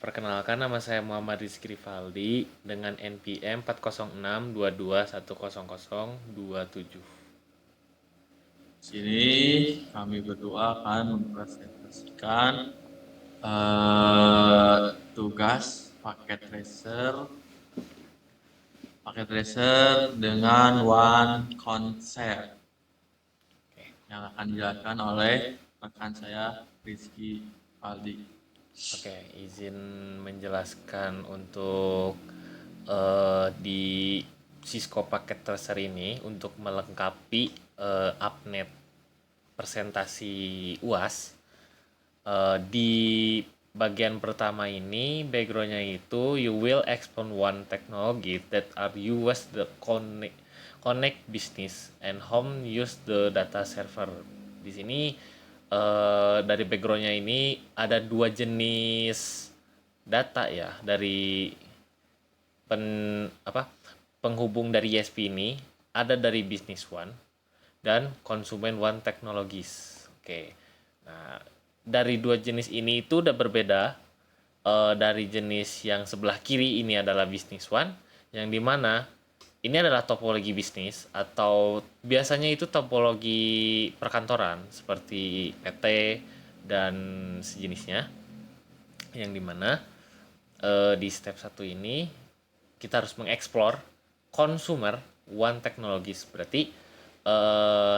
Perkenalkan, nama saya Muhammad Rizky Rivaldi dengan NPM 40622100027. Sini kami berdua akan mempresentasikan tugas paket tracer dengan one concept yang akan dijelaskan oleh rekan saya Rizky Aldi. Oke, izin menjelaskan untuk di Cisco Packet Tracer ini untuk melengkapi upnet presentasi UAS. Di bagian pertama ini backgroundnya itu you will explain one technology that are used the connect business and home use the data server. Di sini dari backgroundnya ini ada dua jenis data ya dari penghubung dari ISP ini, ada dari Business One dan Konsumen One Technologies. Oke. Nah, dari dua jenis ini itu udah berbeda. Dari jenis yang sebelah kiri ini adalah Business One, yang dimana ini adalah topologi bisnis atau biasanya itu topologi perkantoran seperti PT dan sejenisnya, yang dimana di step 1 ini kita harus mengeksplor consumer one technologies. Berarti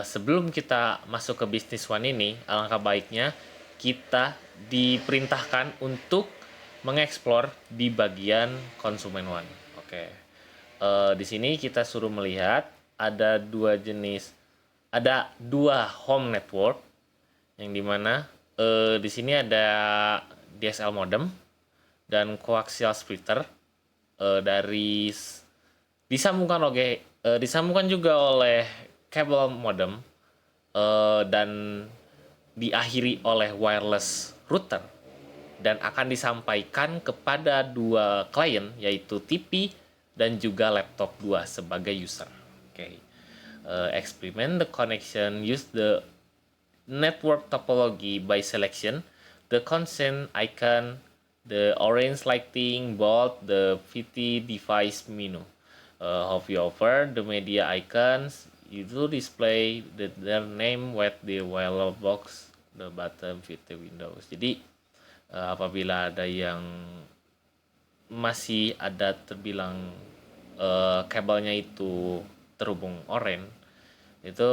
sebelum kita masuk ke bisnis one ini, alangkah baiknya kita diperintahkan untuk mengeksplor di bagian konsumen one. Oke. Di sini kita suruh melihat ada dua jenis, ada dua home network, yang dimana di sini ada DSL modem dan coaxial splitter dari disambungkan juga oleh kabel modem dan diakhiri oleh wireless router dan akan disampaikan kepada dua klien yaitu TV dan juga laptop 2 sebagai user. Oke. Experiment the connection, use the network topology by selection, the consent icon, the orange lighting, bold, the VT device menu. How you offer the media icons, you do display their name with the wireless box, the button VT Windows. Jadi apabila ada yang masih ada terbilang kabelnya itu terhubung orange, itu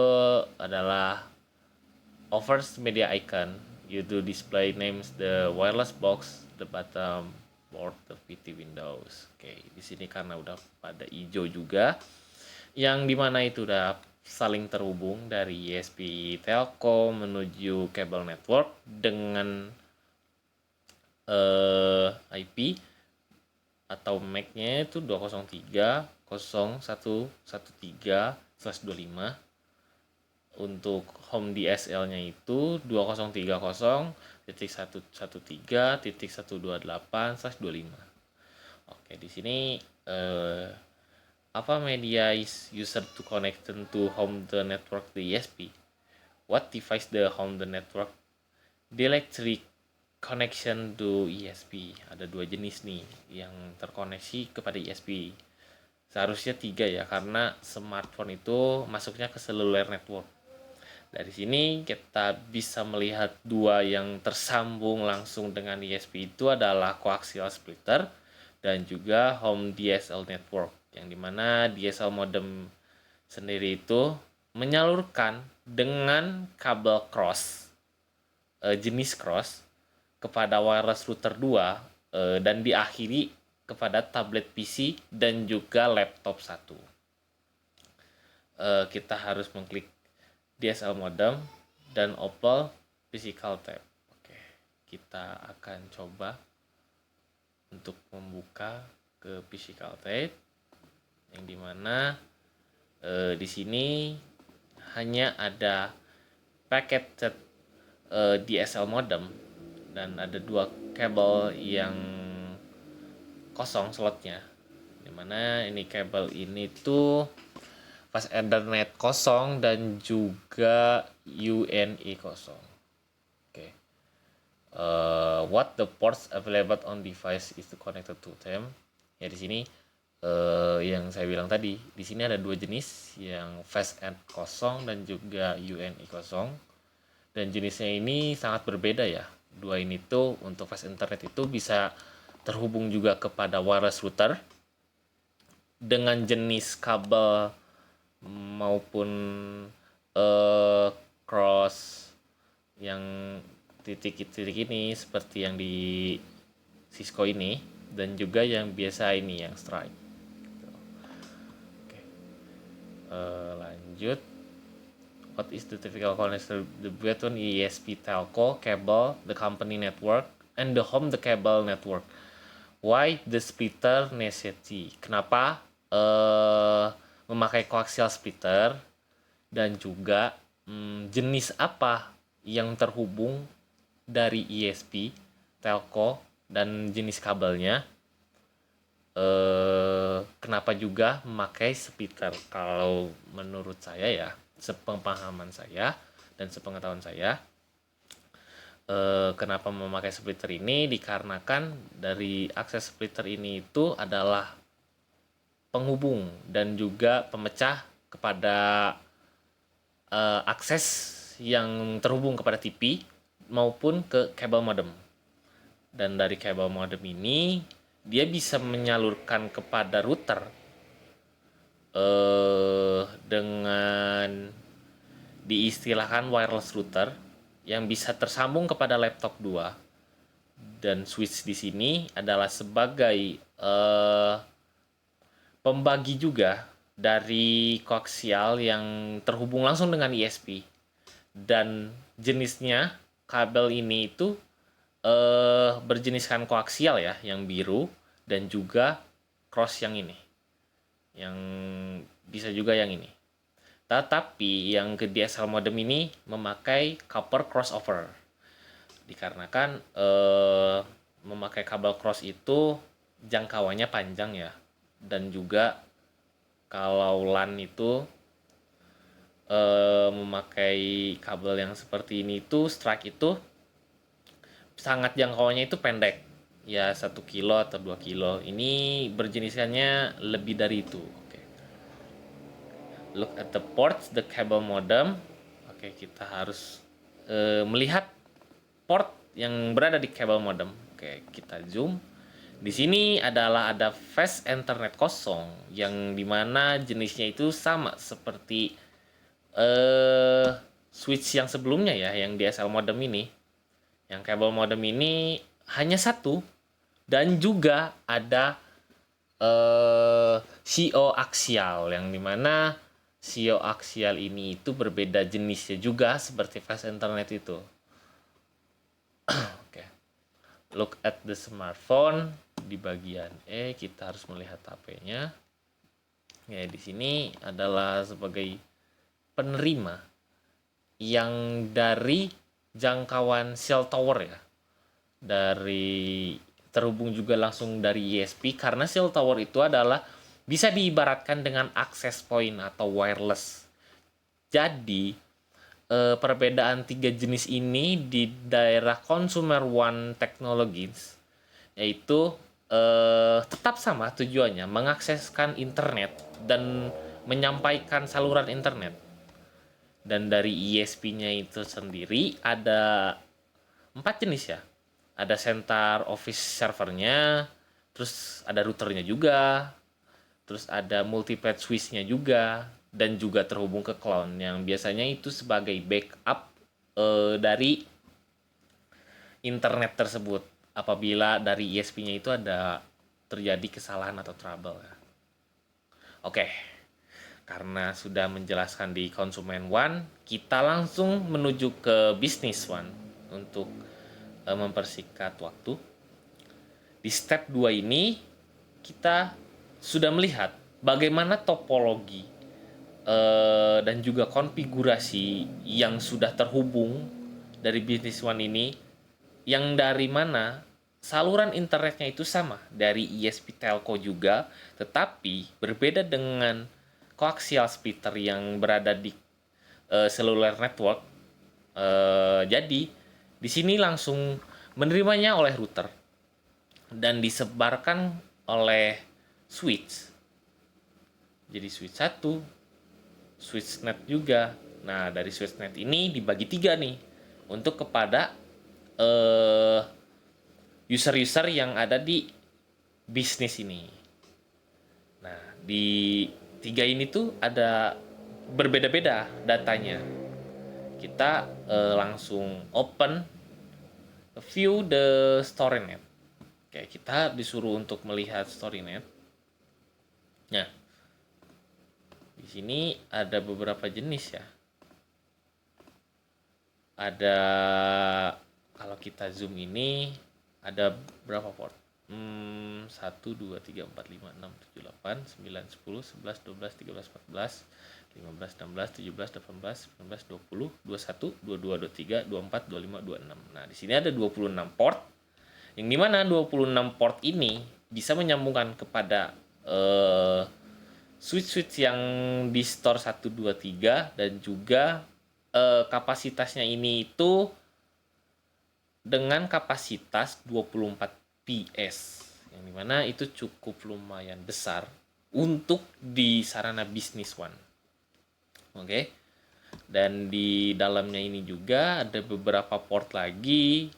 adalah offers media icon, you do display names the wireless box, the bottom board, the VT Windows. Oke, di sini karena udah pada hijau juga, yang dimana itu udah saling terhubung dari ISP Telkom menuju kabel network dengan IP atau MAC-nya itu 203.0113/25. Untuk home DSL-nya itu 2030.113.128/25. Oke, di sini apa media is user to connect to home the network the ESP? What device the home the network? The electric connection to ESP. Ada dua jenis nih yang terkoneksi kepada ESP. Seharusnya 3 ya, karena smartphone itu masuknya ke cellular network. Dari sini kita bisa melihat dua yang tersambung langsung dengan ISP itu adalah coaxial splitter dan juga home DSL network, yang dimana DSL modem sendiri itu menyalurkan dengan kabel cross, jenis cross, kepada wireless router 2 dan diakhiri kepada tablet PC dan juga laptop 1. Kita harus mengklik DSL modem dan Opel physical tab. Oke, kita akan coba untuk membuka ke physical tab, yang dimana di sini hanya ada paket DSL modem dan ada dua kabel yang kosong slotnya, dimana ini kabel ini tuh pas Ethernet kosong dan juga UNI kosong. Oke. what the ports available on device is connected to them. Ya di sini yang saya bilang tadi, di sini ada dua jenis, yang fast and kosong dan juga UNI kosong. Dan jenisnya ini sangat berbeda ya. Dua ini tuh untuk fast internet itu bisa terhubung juga kepada wireless router dengan jenis kabel maupun cross yang titik-titik ini seperti yang di Cisco ini, dan juga yang biasa ini yang Strike. Oke. Lanjut. What is the typical connection between ESP telco cable, the company network, and the home the cable network? Why the splitter necessity? Kenapa memakai coaxial splitter, dan juga jenis apa yang terhubung dari ESP, telco, dan jenis kabelnya? Kenapa juga memakai splitter? Kalau menurut saya ya, sepengpahaman saya dan sepengetahuan saya, kenapa memakai splitter ini dikarenakan dari akses splitter ini itu adalah penghubung dan juga pemecah kepada akses yang terhubung kepada TV maupun ke kabel modem. Dan dari kabel modem ini dia bisa menyalurkan kepada router dengan diistilahkan wireless router yang bisa tersambung kepada laptop 2, dan switch di sini adalah sebagai pembagi juga dari koaksial yang terhubung langsung dengan ESP. Dan jenisnya kabel ini itu berjeniskan koaksial ya, yang biru, dan juga cross yang ini, yang bisa juga yang ini. Tetapi yang ke DSL modem ini memakai copper crossover, dikarenakan memakai kabel cross itu jangkauannya panjang ya, dan juga kalau LAN itu memakai kabel yang seperti ini itu strike itu sangat jangkauannya itu pendek ya, 1 kilo atau 2 kilo. Ini berjeniskannya lebih dari itu. Look at the ports, the cable modem. Oke, kita harus melihat port yang berada di cable modem. Oke, kita zoom. Di sini ada fast internet kosong, yang dimana jenisnya itu sama seperti switch yang sebelumnya ya, yang DSL modem ini. Yang kabel modem ini hanya satu, dan juga ada CO aksial, yang dimana CO aksial ini itu berbeda jenisnya juga seperti fast internet itu. Oke. Look at the smartphone. Di bagian kita harus melihat HP-nya. Ya, di sini adalah sebagai penerima yang dari jangkauan cell tower ya. Dari terhubung juga langsung dari ESP, karena cell tower itu adalah bisa diibaratkan dengan access point atau wireless. Jadi perbedaan tiga jenis ini di daerah Consumer One Technologies yaitu tetap sama tujuannya, mengakseskan internet dan menyampaikan saluran internet. Dan dari ESP-nya itu sendiri ada 4 jenis ya. Ada center office servernya, terus ada routernya juga, terus ada multiplet switch-nya juga, dan juga terhubung ke cloud yang biasanya itu sebagai backup dari internet tersebut apabila dari ESP-nya itu ada terjadi kesalahan atau trouble ya. Oke. Karena sudah menjelaskan di konsumen one, kita langsung menuju ke bisnis one untuk mempersingkat waktu. Di step 2 ini kita sudah melihat bagaimana topologi dan juga konfigurasi yang sudah terhubung dari bisnis one ini, yang dari mana saluran internetnya itu sama dari ESP telco juga, tetapi berbeda dengan coaxial splitter yang berada di cellular network. Jadi di sini langsung menerimanya oleh router dan disebarkan oleh switch. Jadi switch 1, switch net juga. Nah, dari switch net ini dibagi 3 nih untuk kepada user-user yang ada di bisnis ini. Nah, di 3 ini tuh ada berbeda-beda datanya. Kita langsung open view the storynet. Oke, kita disuruh untuk melihat storynet. Nah, di sini ada beberapa jenis ya. Ada, kalau kita zoom ini ada berapa port? 1, 2, 3, 4, 5, 6, 7, 8, 9, 10, 11, 12, 13, 14, 15, 16, 17, 18, 19, 20, 21, 22, 23, 24, 25, 26. Nah, di sini ada 26 port. Yang dimana 26 port ini bisa menyambungkan kepada switch-switch yang di store 1, 2, 3 dan juga kapasitasnya ini itu dengan kapasitas 24 PS yang dimana itu cukup lumayan besar untuk di sarana bisnis one. Oke. Dan di dalamnya ini juga ada beberapa port lagi,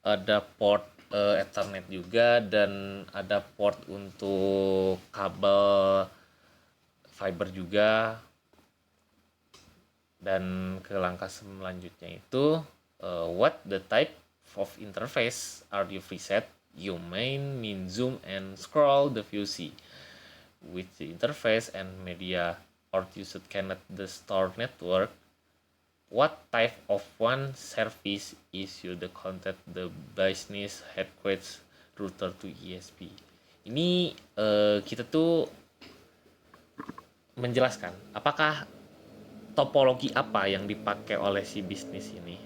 ada port Ethernet juga, dan ada port untuk kabel fiber juga. Dan ke langkah selanjutnya itu what the type of interface are you preset? You main, min, zoom, and scroll the view see. With the interface and media or used connect the store network. What type of one service is you the contact the business headquarters router to ESP. Ini kita tuh menjelaskan apakah topologi apa yang dipakai oleh si bisnis ini.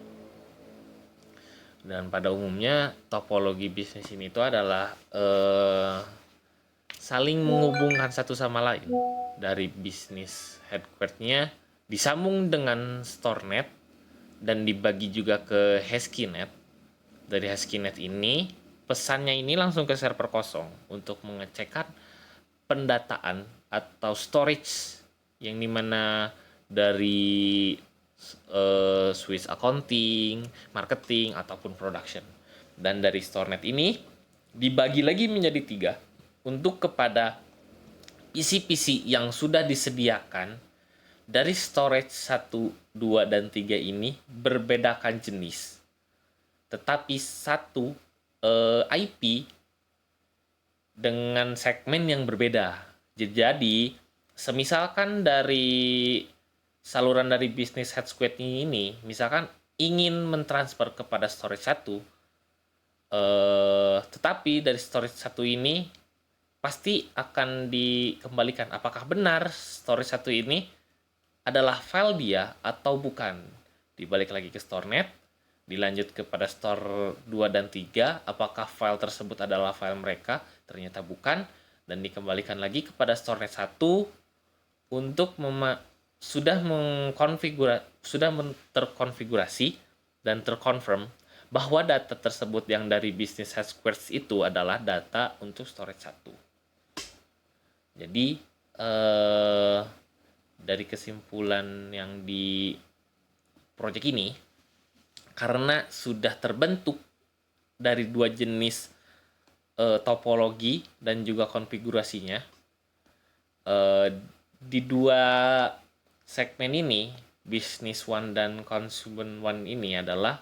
Dan pada umumnya topologi bisnis ini itu adalah saling menghubungkan satu sama lain. Dari bisnis headquarters-nya disambung dengan StoreNet dan dibagi juga ke HashiNet. Dari HashiNet ini pesannya ini langsung ke server kosong untuk mengecekkan pendataan atau storage yang dimana dari Swiss accounting, marketing, ataupun production. Dan dari StoreNet ini dibagi lagi menjadi 3 untuk kepada PC-PC yang sudah disediakan dari storage 1, 2, dan 3 ini berbedakan jenis. Tetapi satu IP dengan segmen yang berbeda. Jadi, semisalkan dari saluran dari bisnis headquarters ini, misalkan ingin mentransfer kepada storage 1, tetapi dari storage 1 ini pasti akan dikembalikan apakah benar storage 1 ini adalah file dia atau bukan. Dibalik lagi ke StoreNet, dilanjut kepada store 2 dan 3, apakah file tersebut adalah file mereka, ternyata bukan, dan dikembalikan lagi kepada StoreNet 1 untuk sudah terkonfigurasi dan terkonfirm bahwa data tersebut yang dari business headquarters itu adalah data untuk storage 1. Jadi dari kesimpulan yang di project ini, karena sudah terbentuk dari 2 jenis topologi dan juga konfigurasinya, di 2 segmen ini, Business One dan Consumer One ini adalah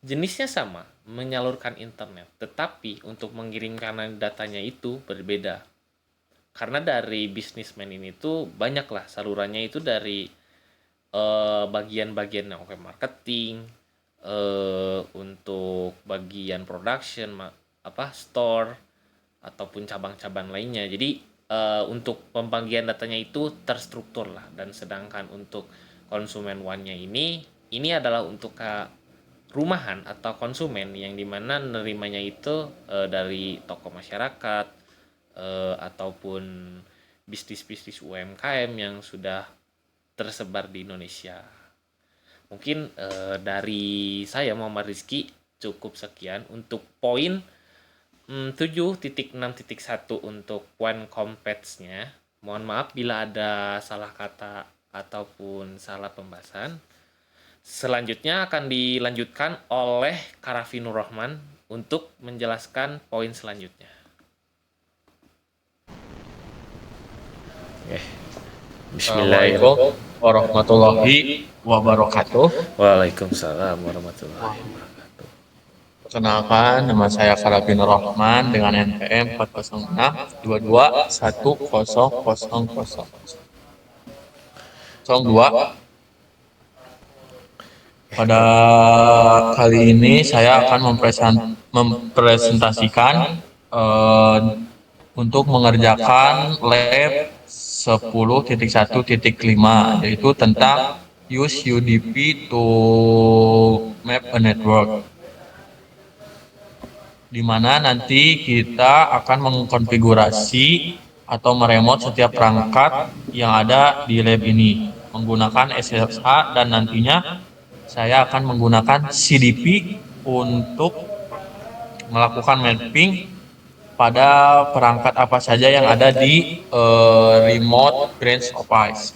jenisnya sama, menyalurkan internet, tetapi untuk mengirimkan datanya itu berbeda. Karena dari businessman ini tuh banyaklah salurannya itu dari bagian-bagian yang marketing, untuk bagian production, store, ataupun cabang-cabang lainnya. Jadi untuk pembagian datanya itu terstruktur lah, dan sedangkan untuk konsumen one-nya ini adalah untuk rumahan atau konsumen yang dimana nerimanya itu dari toko masyarakat ataupun bisnis-bisnis UMKM yang sudah tersebar di Indonesia. Mungkin dari saya Muhammad Rizky cukup sekian untuk poin 7.6.1 untuk point compatch-nya. Mohon maaf bila ada salah kata ataupun salah pembahasan. Selanjutnya akan dilanjutkan oleh Karafinur Rahman untuk menjelaskan poin selanjutnya. Oke. Bismillahirrahmanirrahim. Assalamualaikum warahmatullahi wabarakatuh. Waalaikumsalam warahmatullahi wabarakatuh. Perkenalkan, nama saya Karabin Rahman dengan NPM 406-22-1000-02. Pada kali ini saya akan mempresentasikan untuk mengerjakan lab 10.1.5, yaitu tentang use UDP to map a network, di mana nanti kita akan mengkonfigurasi atau meremote setiap perangkat yang ada di lab ini menggunakan SSH, dan nantinya saya akan menggunakan CDP untuk melakukan mapping pada perangkat apa saja yang ada di remote branch office.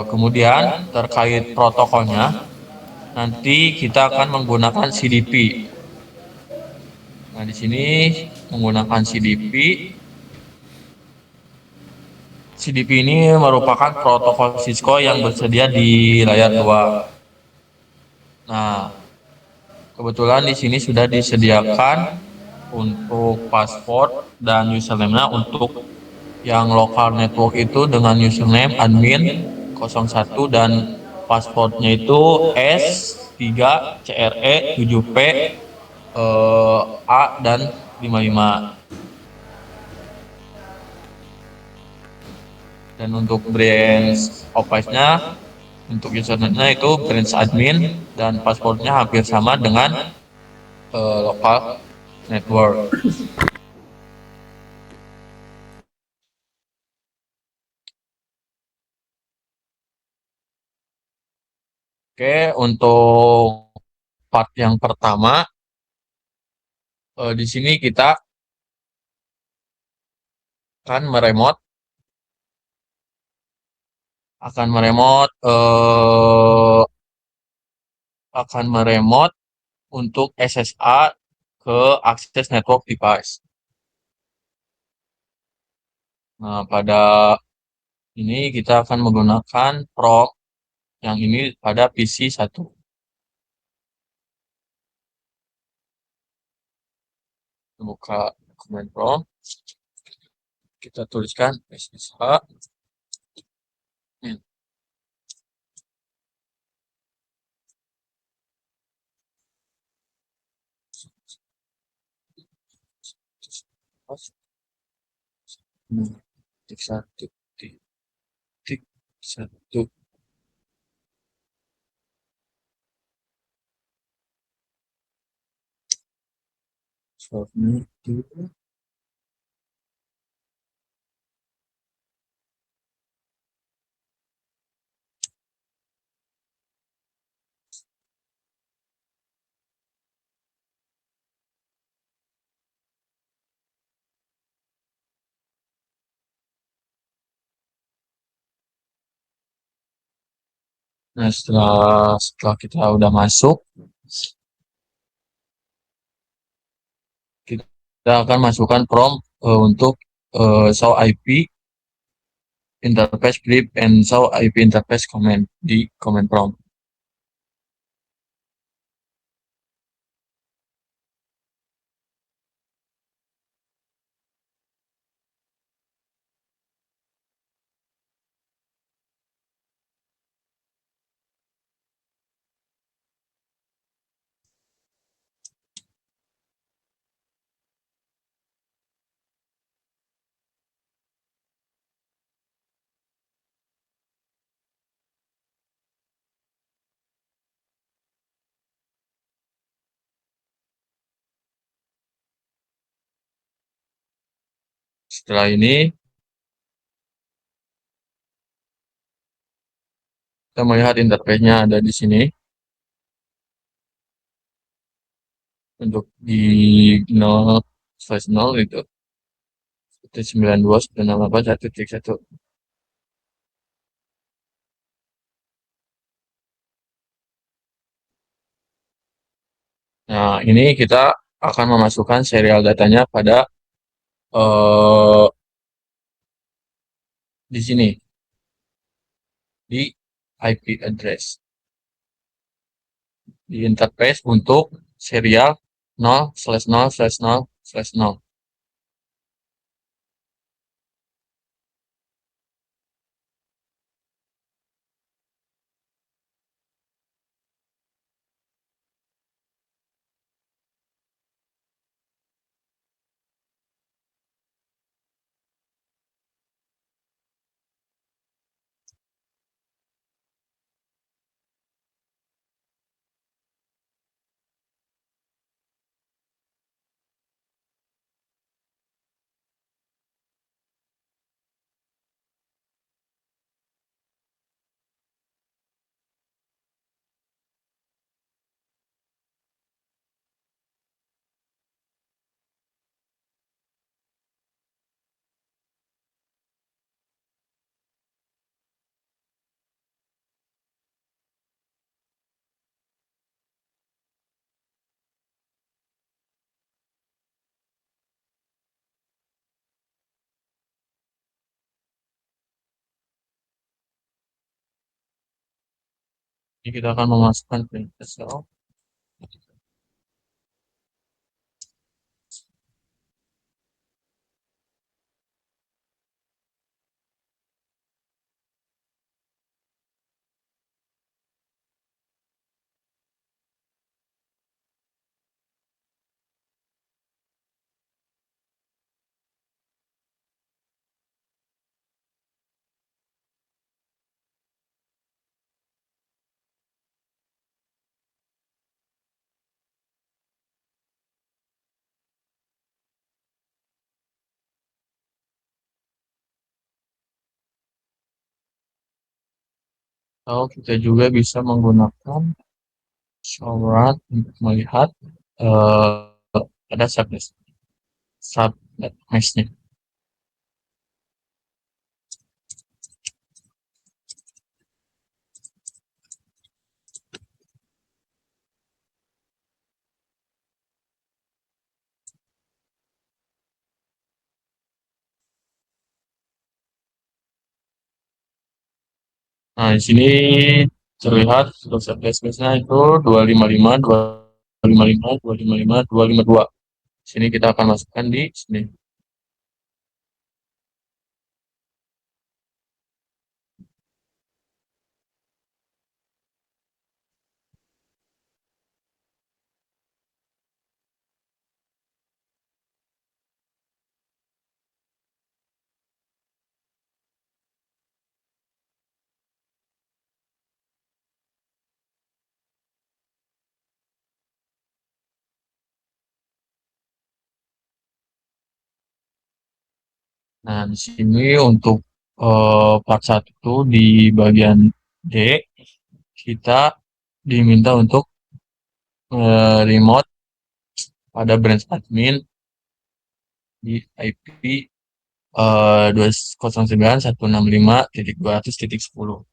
Kemudian terkait protokolnya, nanti kita akan menggunakan CDP. Nah, di sini menggunakan CDP. CDP ini merupakan protokol Cisco yang bersedia di layar 2. Nah, kebetulan di sini sudah disediakan untuk password dan username-nya. Untuk yang local network itu dengan username admin 01 dan passwordnya itu S3CRE7P A dan 55. Dan untuk branch office-nya, untuk username-nya itu branch admin dan passwordnya hampir sama dengan local network. Oke, untuk part yang pertama, di sini kita akan meremote untuk SSA ke akses network device. Nah, pada ini kita akan menggunakan prompt yang ini pada PC 1. Buka command prompt, kita tuliskan SSH titik satu titik satu. Nah, setelah kita udah masuk, kita akan masukkan prompt untuk show IP interface brief and show IP interface command di command prompt. Setelah ini kita melihat interface-nya ada di sini. untuk di 0/0 itu 192.168.1.1. Nah, ini kita akan memasukkan serial datanya pada eh, di sini di IP address di interface untuk serial 0/0/0/0. Jadi kita akan memasukkan print cell. Atau kita juga bisa menggunakan showrun untuk melihat ada subnet mesh-nya. Nah, di sini terlihat subnet mesh-nya itu 255, 255, 255, 252. Sini kita akan masukkan di sini. Nah, di sini untuk part 1 di bagian D, kita diminta untuk remote pada branch admin di IP 209.165.200.10.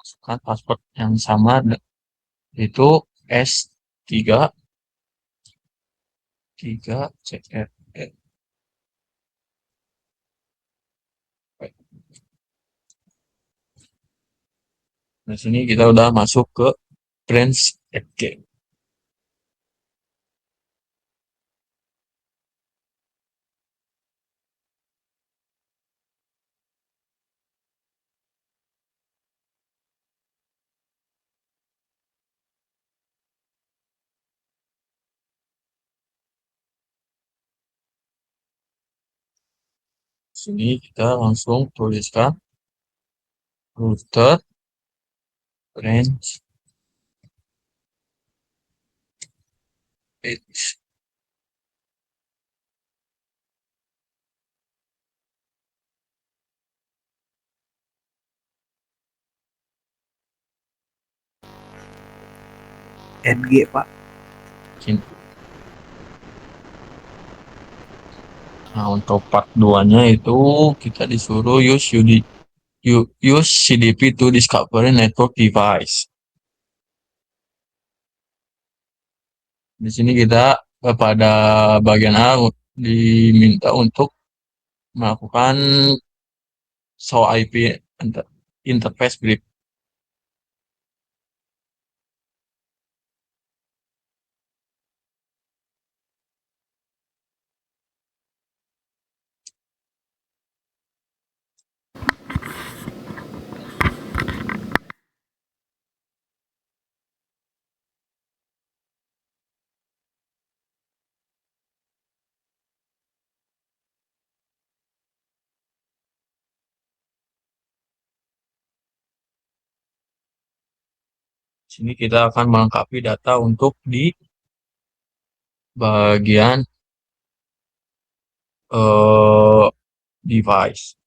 Masukkan password yang sama itu S3 3 CR. Nah, sini kita udah masuk ke branch FG. Sini kita langsung tuliskan router branch H. NG Pak. Sini. Nah, untuk part 2-nya itu kita disuruh use CDP to discover network device. Di sini kita pada bagian A diminta untuk melakukan show IP interface brief. Sini kita akan melengkapi data untuk di bagian device.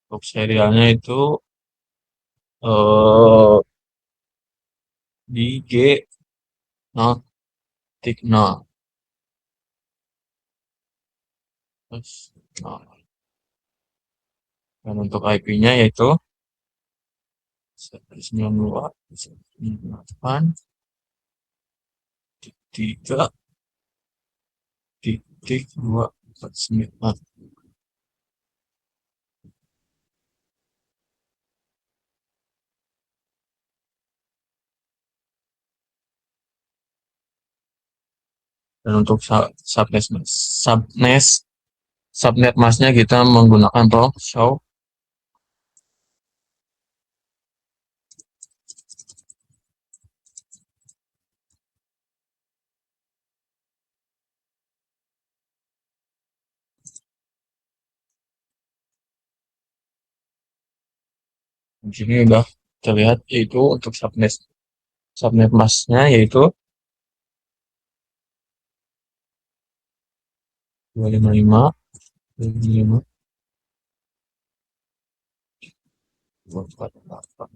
Untuk serialnya itu eh, di G0 tik 0. Terus, nah, dan untuk IP-nya yaitu 192 198 3 titik 249. Dan untuk subnet masknya kita menggunakan role show. Di sini udah terlihat yaitu untuk subnet masknya yaitu 255 255 248.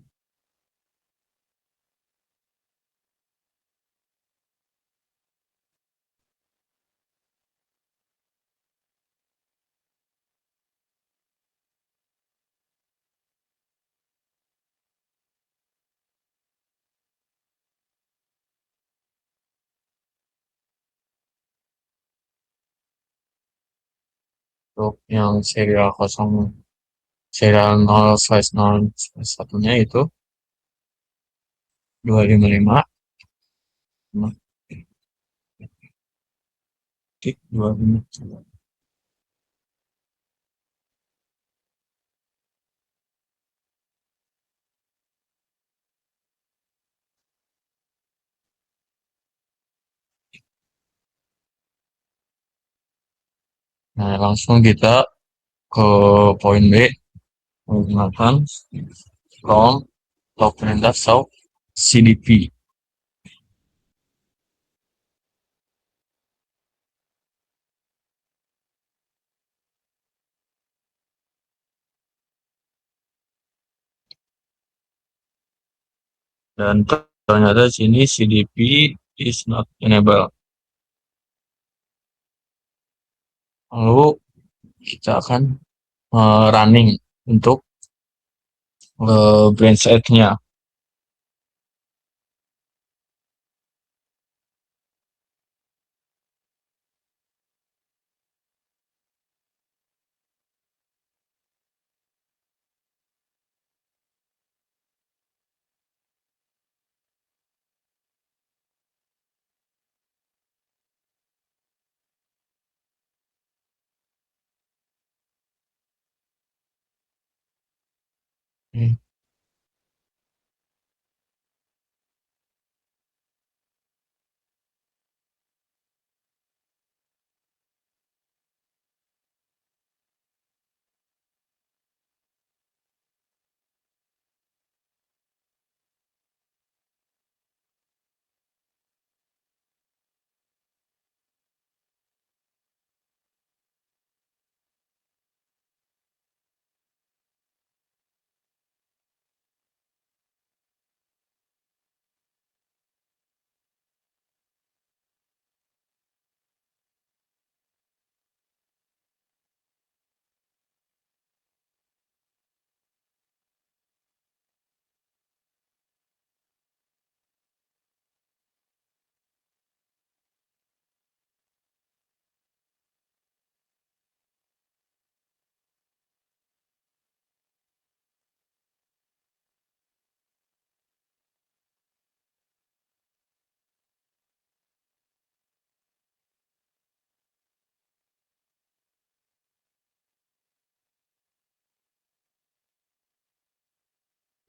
Untuk yang serial 0/0/1-nya itu 255 titik 255. Nah, langsung kita ke poin B menggunakan from log perintah show CDP. Dan ternyata sini CDP is not enable. Lalu kita akan running untuk branch ad-nya.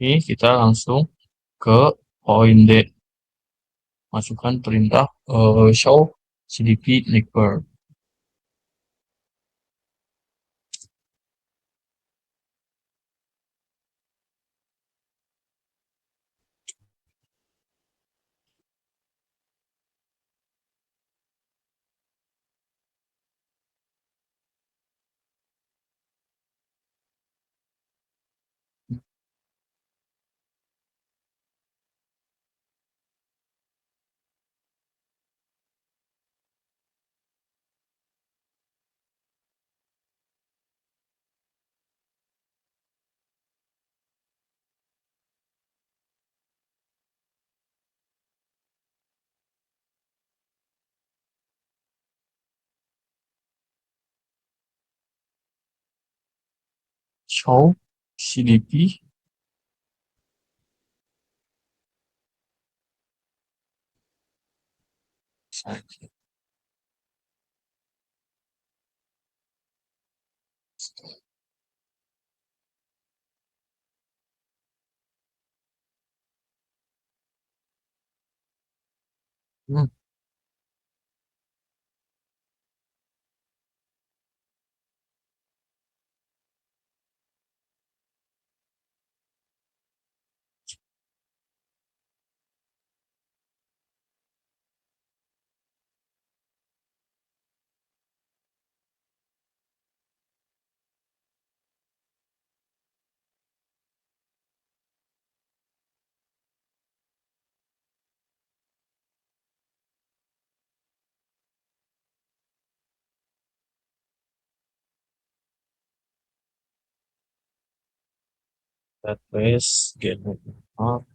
Oke, kita langsung ke poin D. Masukkan perintah show CDP Neighbor. Show CDP. Hmm, that place get up.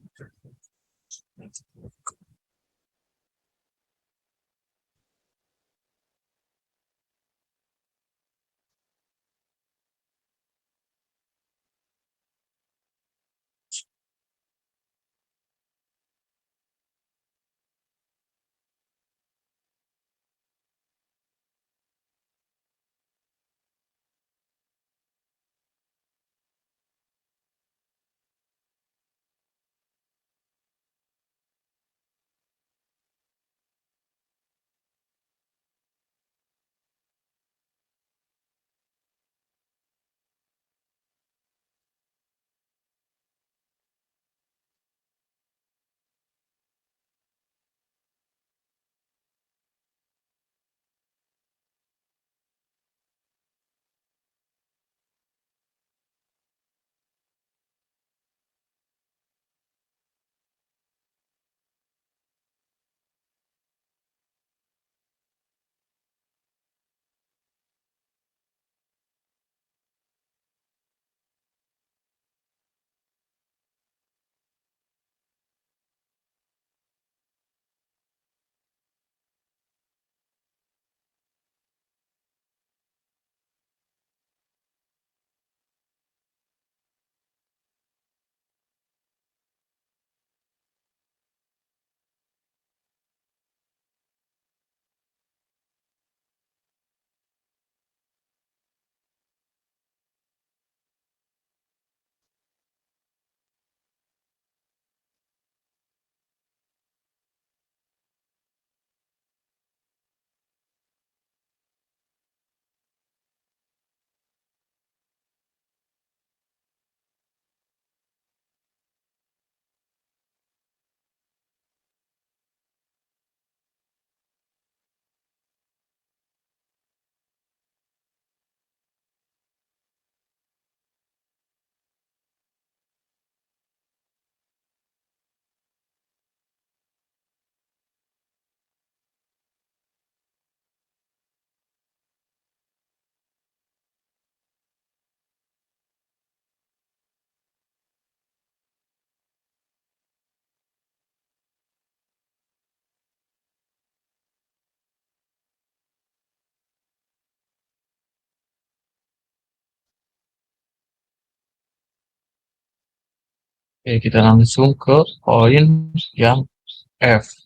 Oke, kita langsung ke poin yang F.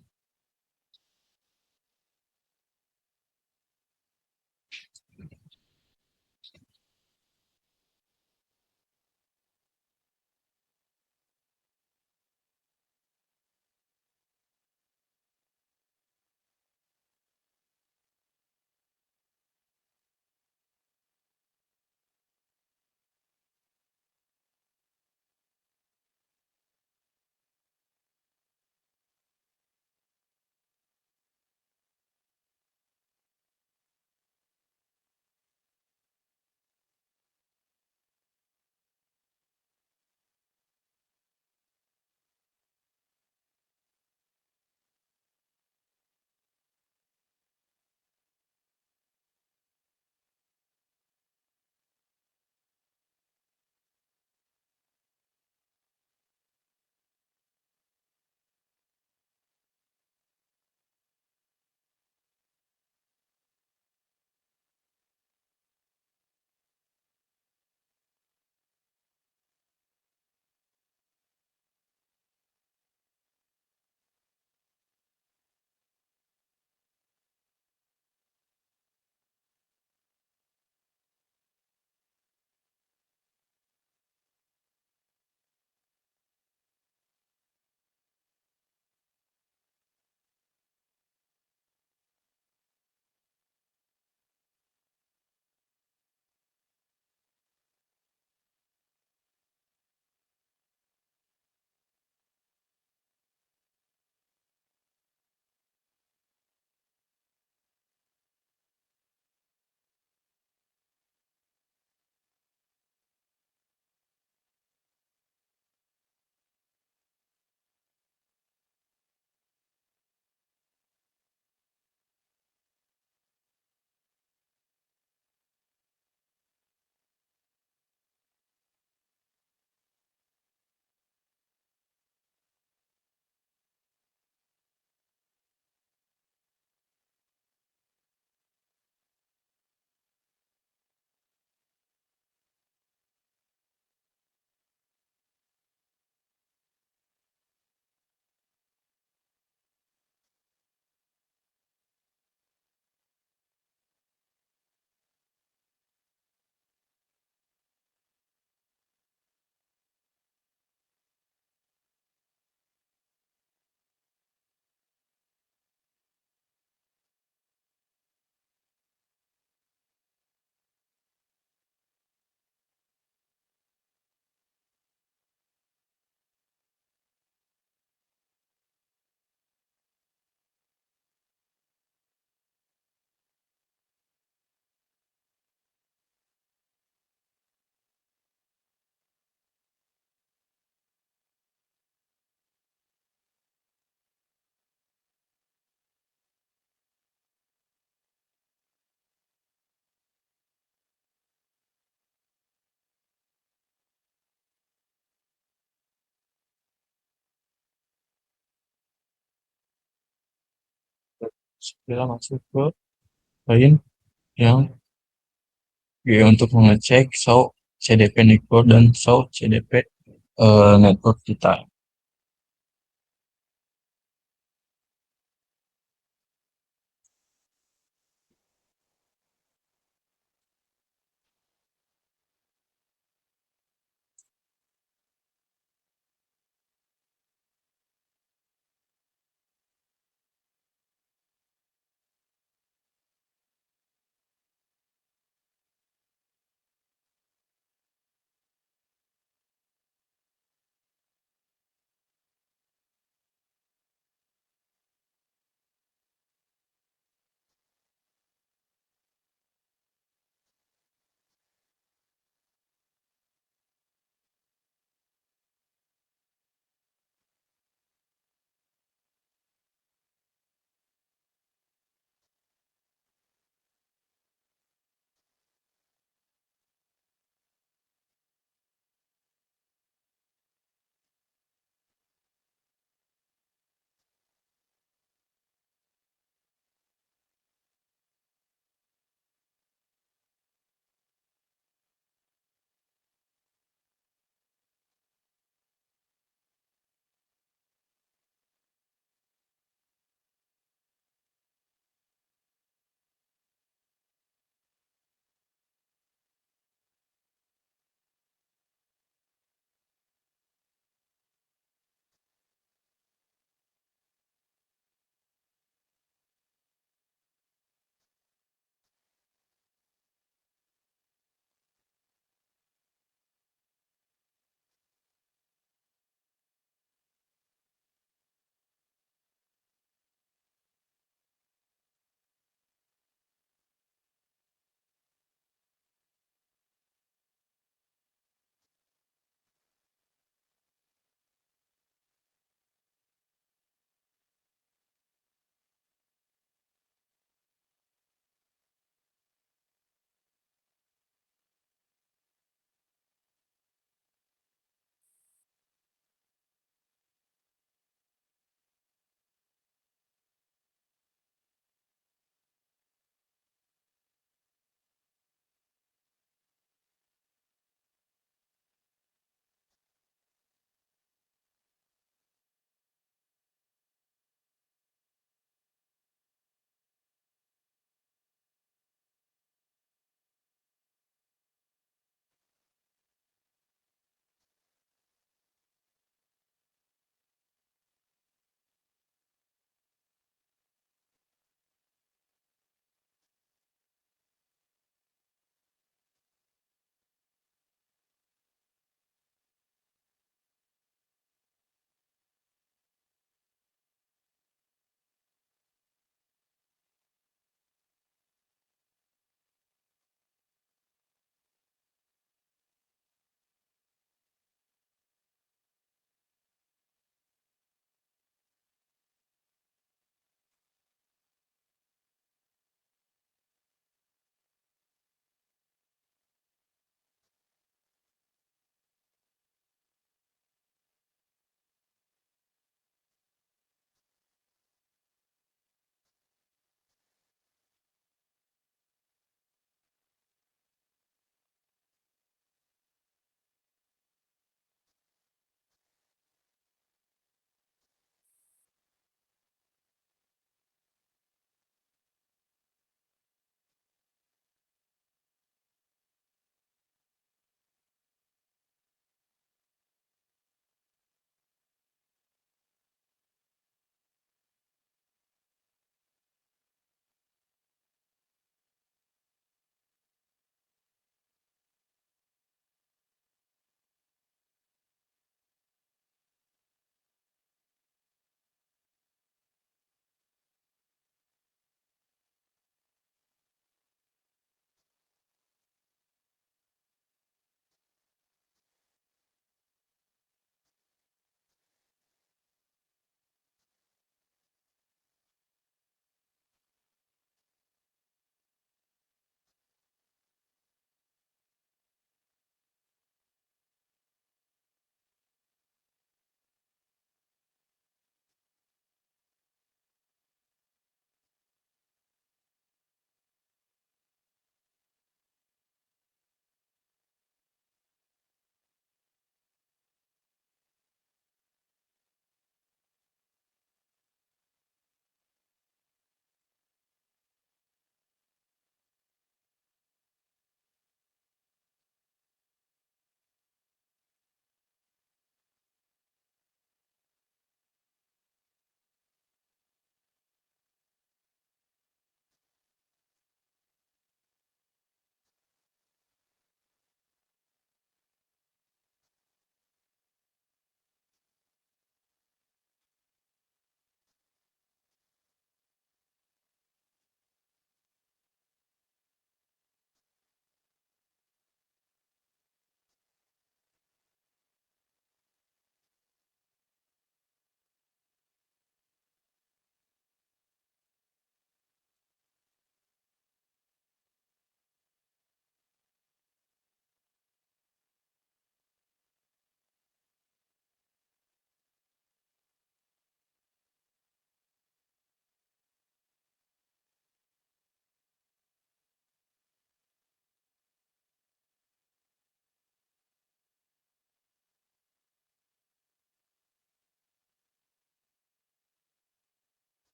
Kita masuk ke poin yang G untuk mengecek show CDP network dan show CDP network kita.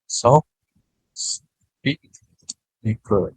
So speak good.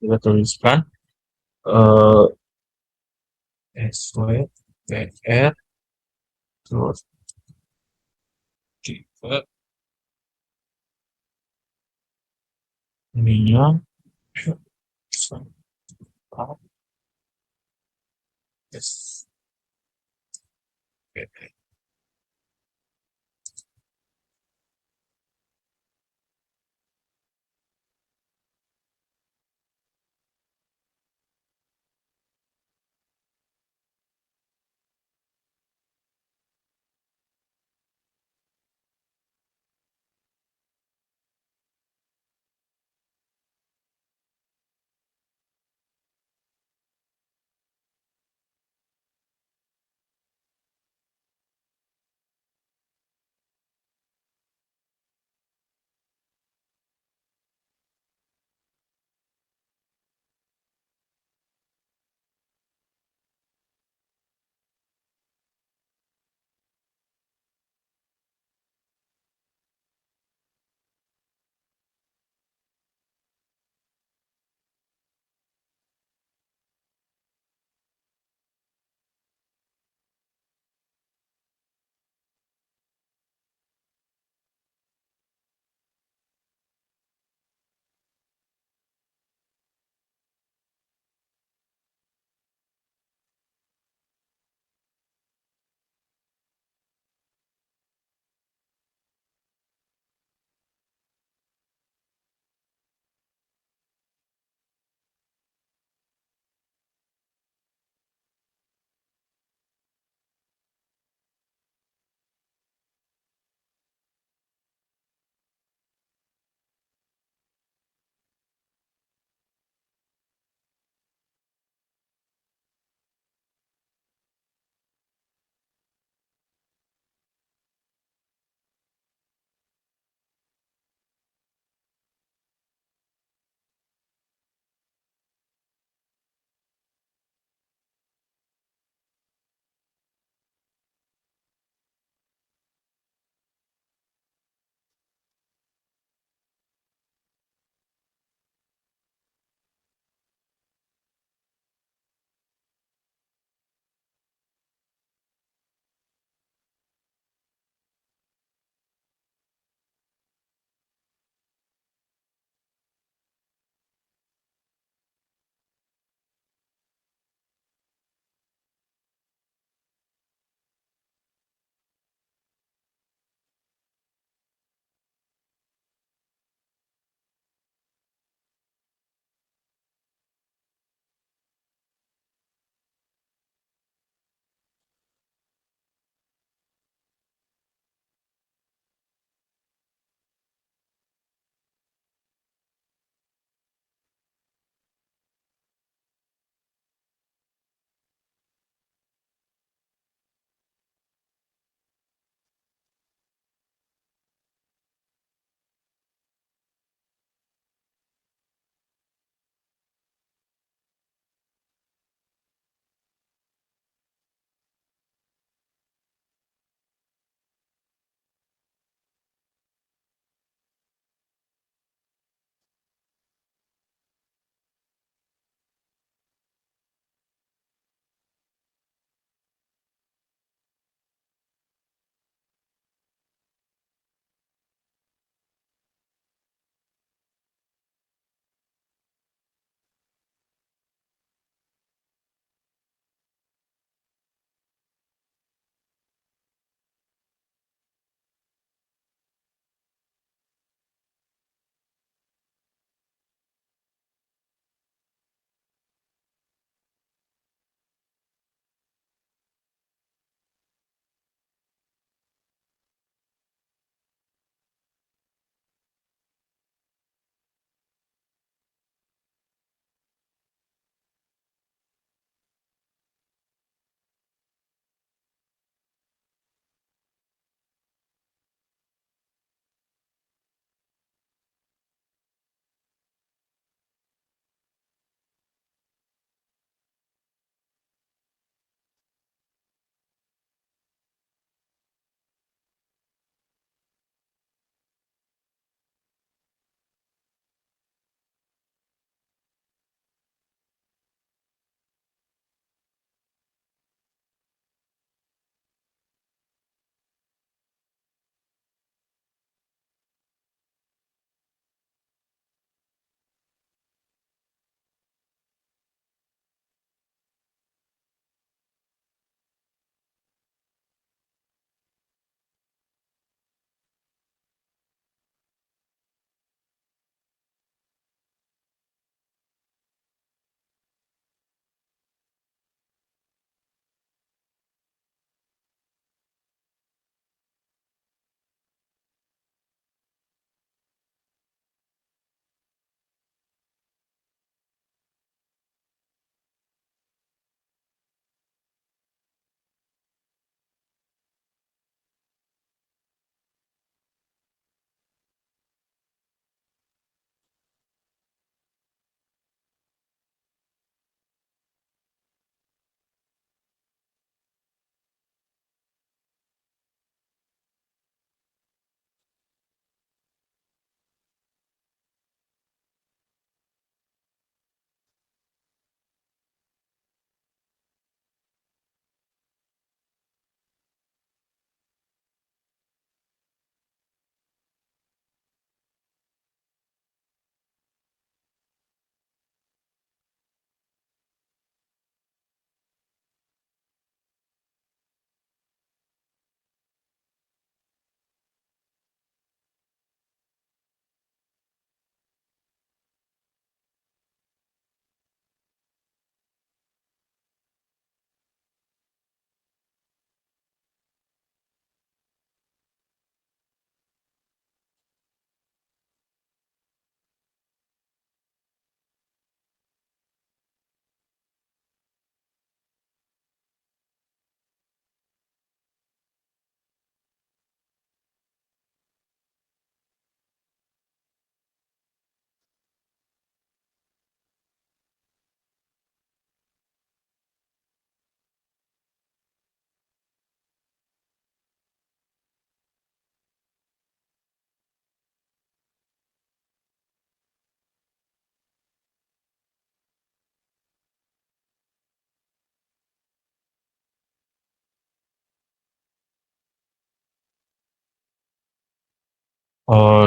kita tuliskan eh SWPR terus tipe ininya SWPR.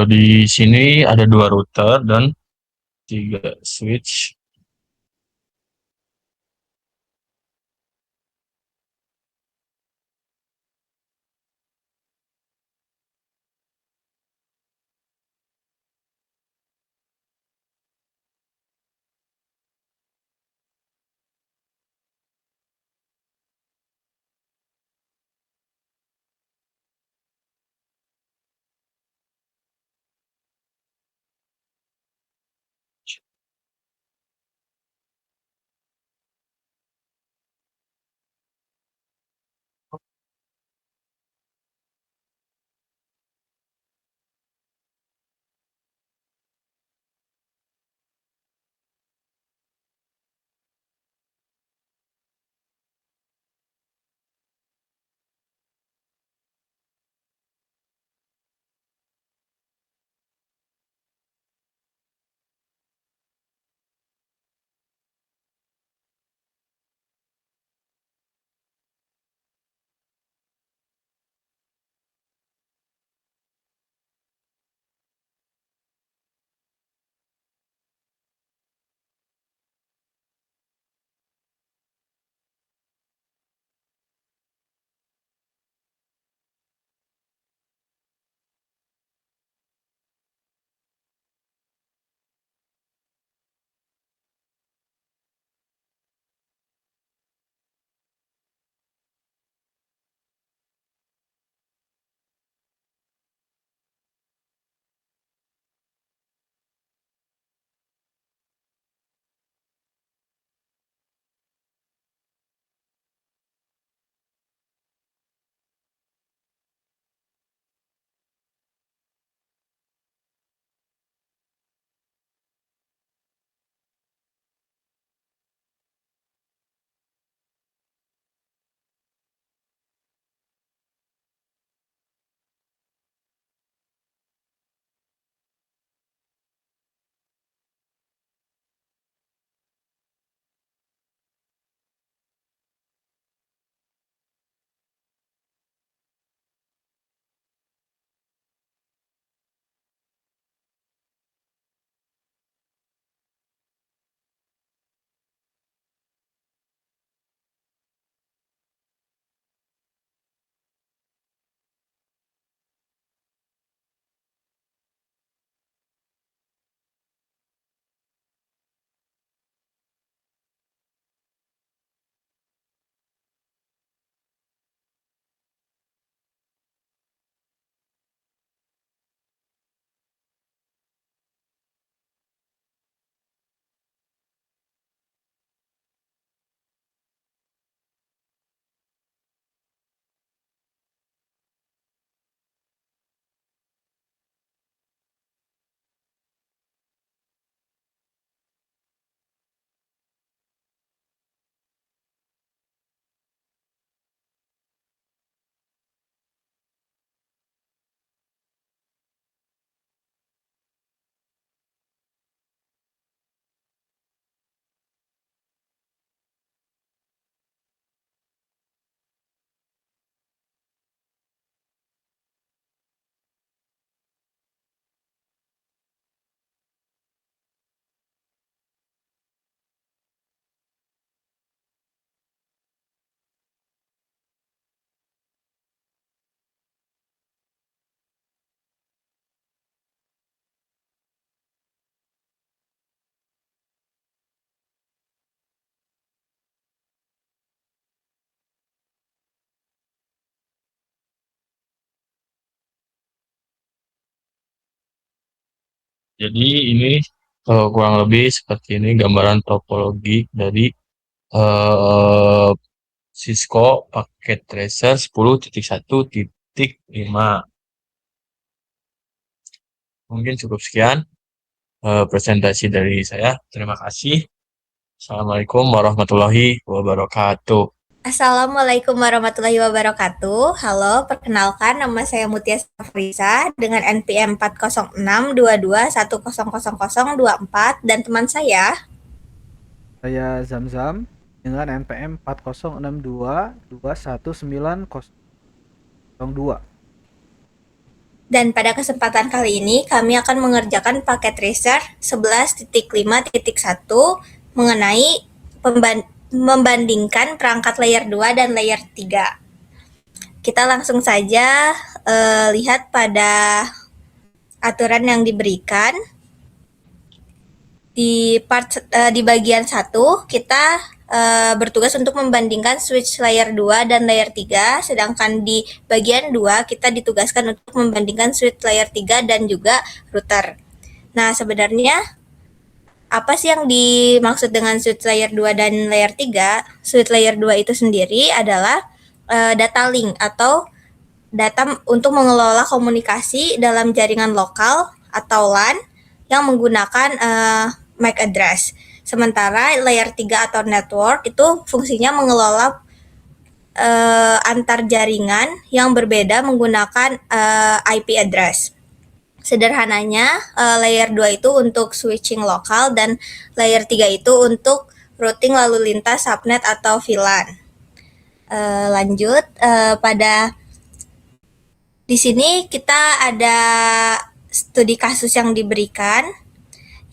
Di sini ada 2 router dan 3 switch. Jadi ini kurang lebih seperti ini gambaran topologi dari eh, Cisco paket tracer 10.1.5. Mungkin cukup sekian presentasi dari saya. Terima kasih. Assalamualaikum warahmatullahi wabarakatuh. Assalamualaikum warahmatullahi wabarakatuh. Halo, perkenalkan nama saya Mutia Safrisa dengan NPM 40622100024 dan teman saya. Saya Zamzam dengan NPM 406221902. Dan pada kesempatan kali ini kami akan mengerjakan paket tracer 11.5.1 mengenai membandingkan perangkat layer 2 dan layer 3. Kita langsung saja lihat pada aturan yang diberikan. Di bagian 1 kita bertugas untuk membandingkan switch layer 2 dan layer 3, sedangkan di bagian 2 kita ditugaskan untuk membandingkan switch layer 3 dan juga router. Nah, sebenarnya apa sih yang dimaksud dengan switch layer 2 dan layer 3? Switch layer 2 itu sendiri adalah data link atau data untuk mengelola komunikasi dalam jaringan lokal atau LAN yang menggunakan MAC address. Sementara layer 3 atau network itu fungsinya mengelola antar jaringan yang berbeda menggunakan IP address. Sederhananya, layer 2 itu untuk switching lokal dan layer 3 itu untuk routing lalu lintas subnet atau VLAN. Lanjut, pada di sini kita ada studi kasus yang diberikan,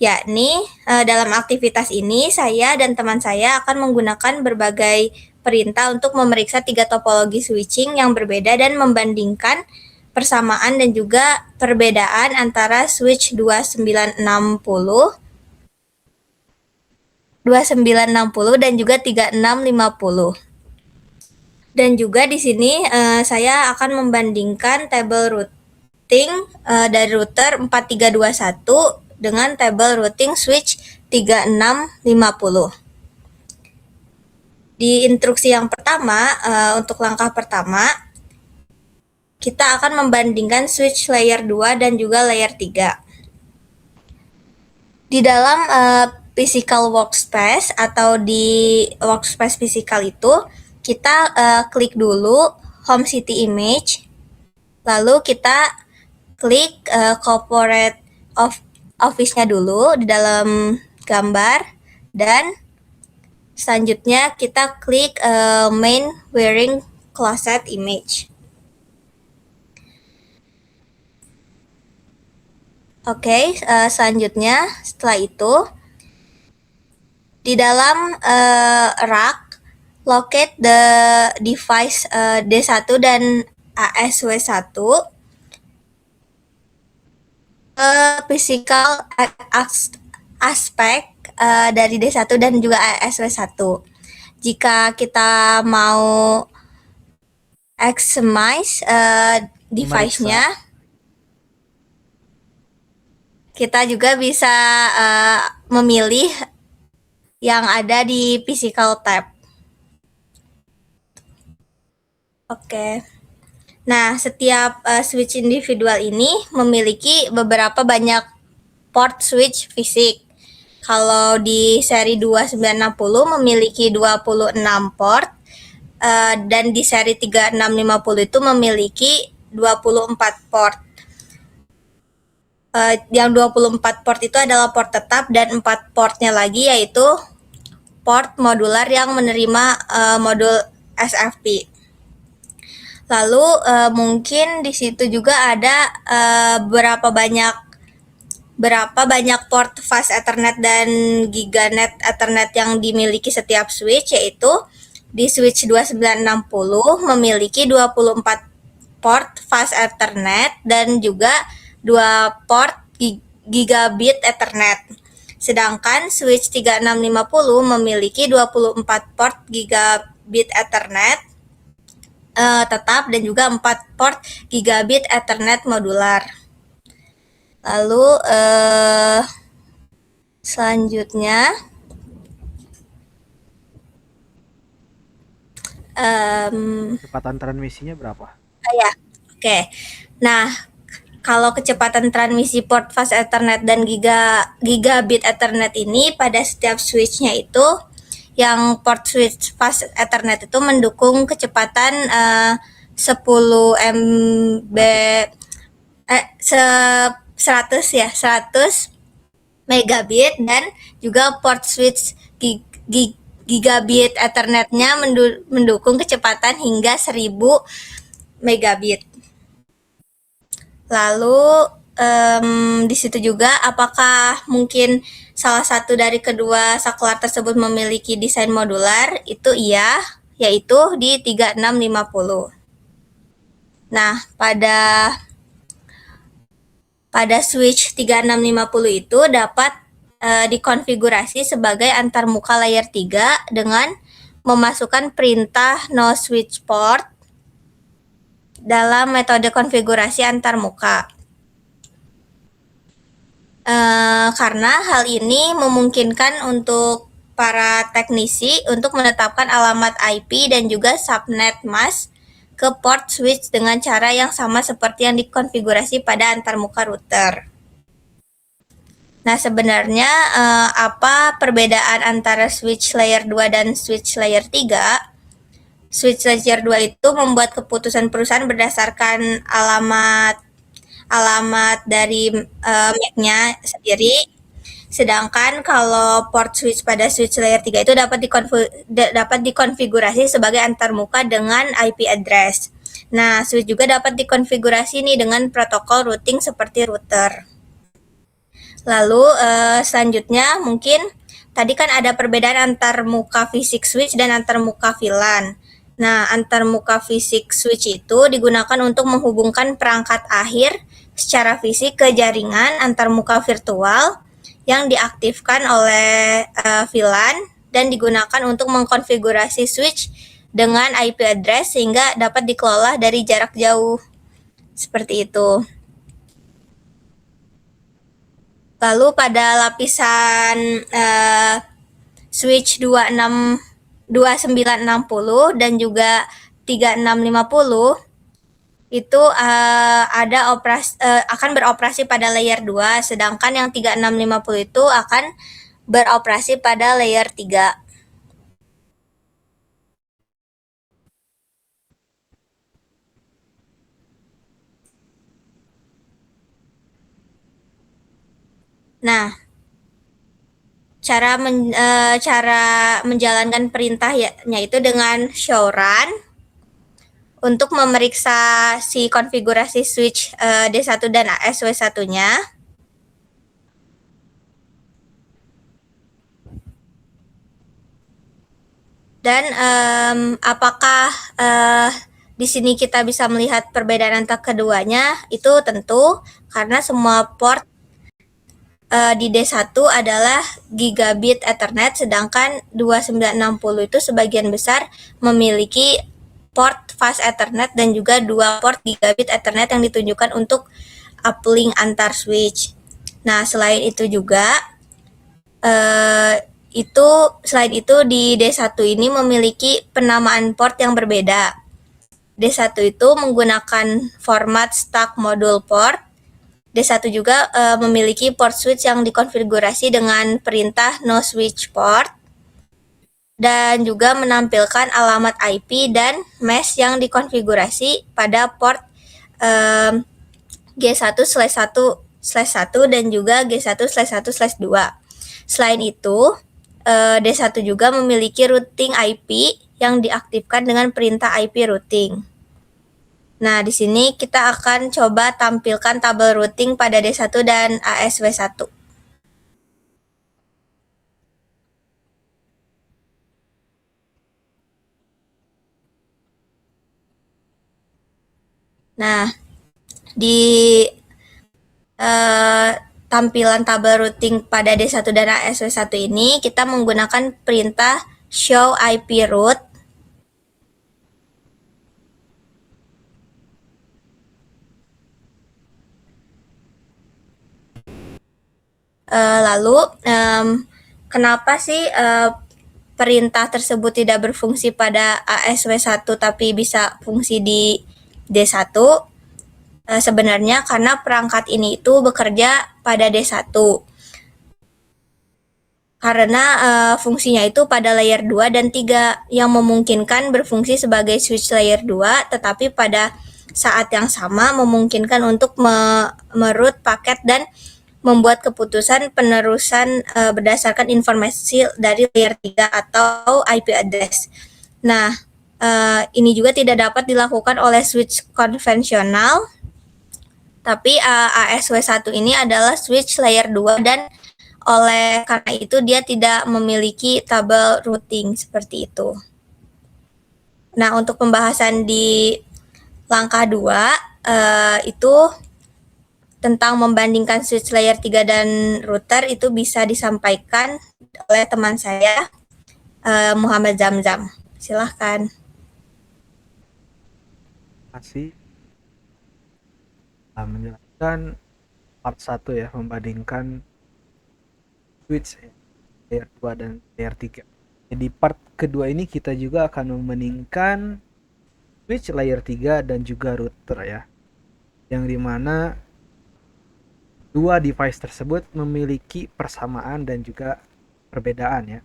yakni dalam aktivitas ini saya dan teman saya akan menggunakan berbagai perintah untuk memeriksa 3 topologi switching yang berbeda dan membandingkan persamaan dan juga perbedaan antara switch 2960 dan juga 3650. Dan juga di sini saya akan membandingkan tabel routing dari router 4321 dengan tabel routing switch 3650. Di instruksi yang pertama, untuk langkah pertama, kita akan membandingkan switch layer 2 dan juga layer 3. Di dalam physical workspace atau di workspace physical itu, kita klik dulu home city image, lalu kita klik corporate office-nya dulu di dalam gambar, dan selanjutnya kita klik main wiring closet image. Oke, selanjutnya setelah itu di dalam rack locate the device D1 dan ASW1, physical aspek dari D1 dan juga ASW1. Jika kita mau maximize device-nya, kita juga bisa memilih yang ada di physical tab. Oke. Nah, setiap switch individual ini memiliki beberapa banyak port switch fisik. Kalau di seri 2960 memiliki 26 port, dan di seri 3650 itu memiliki 24 port. Yang 24 port itu adalah port tetap, dan 4 portnya lagi yaitu port modular yang menerima modul SFP. Lalu mungkin di situ juga ada berapa banyak port fast Ethernet dan Giganet Ethernet yang dimiliki setiap switch, yaitu di switch 2960 memiliki 24 port fast Ethernet dan juga 2 port Gigabit Ethernet. Sedangkan switch 3650 memiliki 24 port Gigabit Ethernet tetap dan juga 4 port Gigabit Ethernet modular. Lalu selanjutnya Kecepatan transmisinya berapa? ya, oke. Nah, kalau kecepatan transmisi port fast Ethernet dan Gigabit Ethernet ini pada setiap switch-nya itu, yang port switch fast Ethernet itu mendukung kecepatan 10 MB 100 megabit, dan juga port switch Gigabit Ethernet-nya mendukung kecepatan hingga 1000 megabit. Lalu di situ juga apakah mungkin salah satu dari kedua saklar tersebut memiliki desain modular? Itu iya, yaitu di 3650. Nah, pada switch 3650 itu dapat dikonfigurasi sebagai antarmuka layer 3 dengan memasukkan perintah no switch port dalam metode konfigurasi antarmuka. Karena hal ini memungkinkan untuk para teknisi untuk menetapkan alamat IP dan juga subnet mask ke port switch dengan cara yang sama seperti yang dikonfigurasi pada antarmuka router. Nah, sebenarnya apa perbedaan antara switch layer 2 dan switch layer 3? Switch layer 2 itu membuat keputusan perusahaan berdasarkan alamat dari MAC-nya sendiri. Sedangkan kalau port switch pada switch layer 3 itu dapat dikonfigurasi sebagai antarmuka dengan IP address. Nah, switch juga dapat dikonfigurasi nih dengan protokol routing seperti router. Lalu selanjutnya mungkin tadi kan ada perbedaan antar muka fisik switch dan antar muka VLAN. Nah, antar muka fisik switch itu digunakan untuk menghubungkan perangkat akhir secara fisik ke jaringan antar muka virtual yang diaktifkan oleh VLAN dan digunakan untuk mengkonfigurasi switch dengan IP address sehingga dapat dikelola dari jarak jauh. Seperti itu. Lalu pada lapisan switch 2960 dan juga 3650 itu akan beroperasi pada layer 2, sedangkan yang 3650 itu akan beroperasi pada layer 3. Nah, cara menjalankan perintahnya itu dengan show run untuk memeriksa si konfigurasi switch D1 dan ASW1-nya. Dan apakah di sini kita bisa melihat perbedaan antara keduanya? Itu tentu karena semua port di D1 adalah gigabit Ethernet, sedangkan 2960 itu sebagian besar memiliki port fast Ethernet dan juga 2 port gigabit Ethernet yang ditunjukkan untuk uplink antar switch. Nah, selain itu juga selain itu di D1 ini memiliki penamaan port yang berbeda. D1 itu menggunakan format stack module port. D1 juga memiliki port switch yang dikonfigurasi dengan perintah no switch port dan juga menampilkan alamat IP dan mesh yang dikonfigurasi pada port G1/1/1 dan juga G1/1/2. Selain itu, D1 juga memiliki routing IP yang diaktifkan dengan perintah IP routing. Nah, di sini kita akan coba tampilkan tabel routing pada D1 dan ASW1. Nah, di tampilan tabel routing pada D1 dan ASW1 ini kita menggunakan perintah show IP route. Lalu kenapa sih perintah tersebut tidak berfungsi pada ASW1 tapi bisa fungsi di D1? Sebenarnya karena perangkat ini itu bekerja pada D1. Karena fungsinya itu pada layer 2 dan 3 yang memungkinkan berfungsi sebagai switch layer 2, tetapi pada saat yang sama memungkinkan untuk meroute paket dan membuat keputusan penerusan berdasarkan informasi dari layer 3 atau IP address. Nah, ini juga tidak dapat dilakukan oleh switch konvensional Tapi ASW1 ini adalah switch layer 2 dan oleh karena itu dia tidak memiliki tabel routing seperti itu. Nah, untuk pembahasan di langkah 2 itu tentang membandingkan switch layer 3 dan router itu bisa disampaikan oleh teman saya Muhammad Zamzam. Silahkan. Masih menjelaskan part 1 ya, membandingkan switch layer 2 dan layer 3. Jadi part kedua ini kita juga akan membandingkan switch layer 3 dan juga router ya. Yang dimana dua device tersebut memiliki persamaan dan juga perbedaan ya.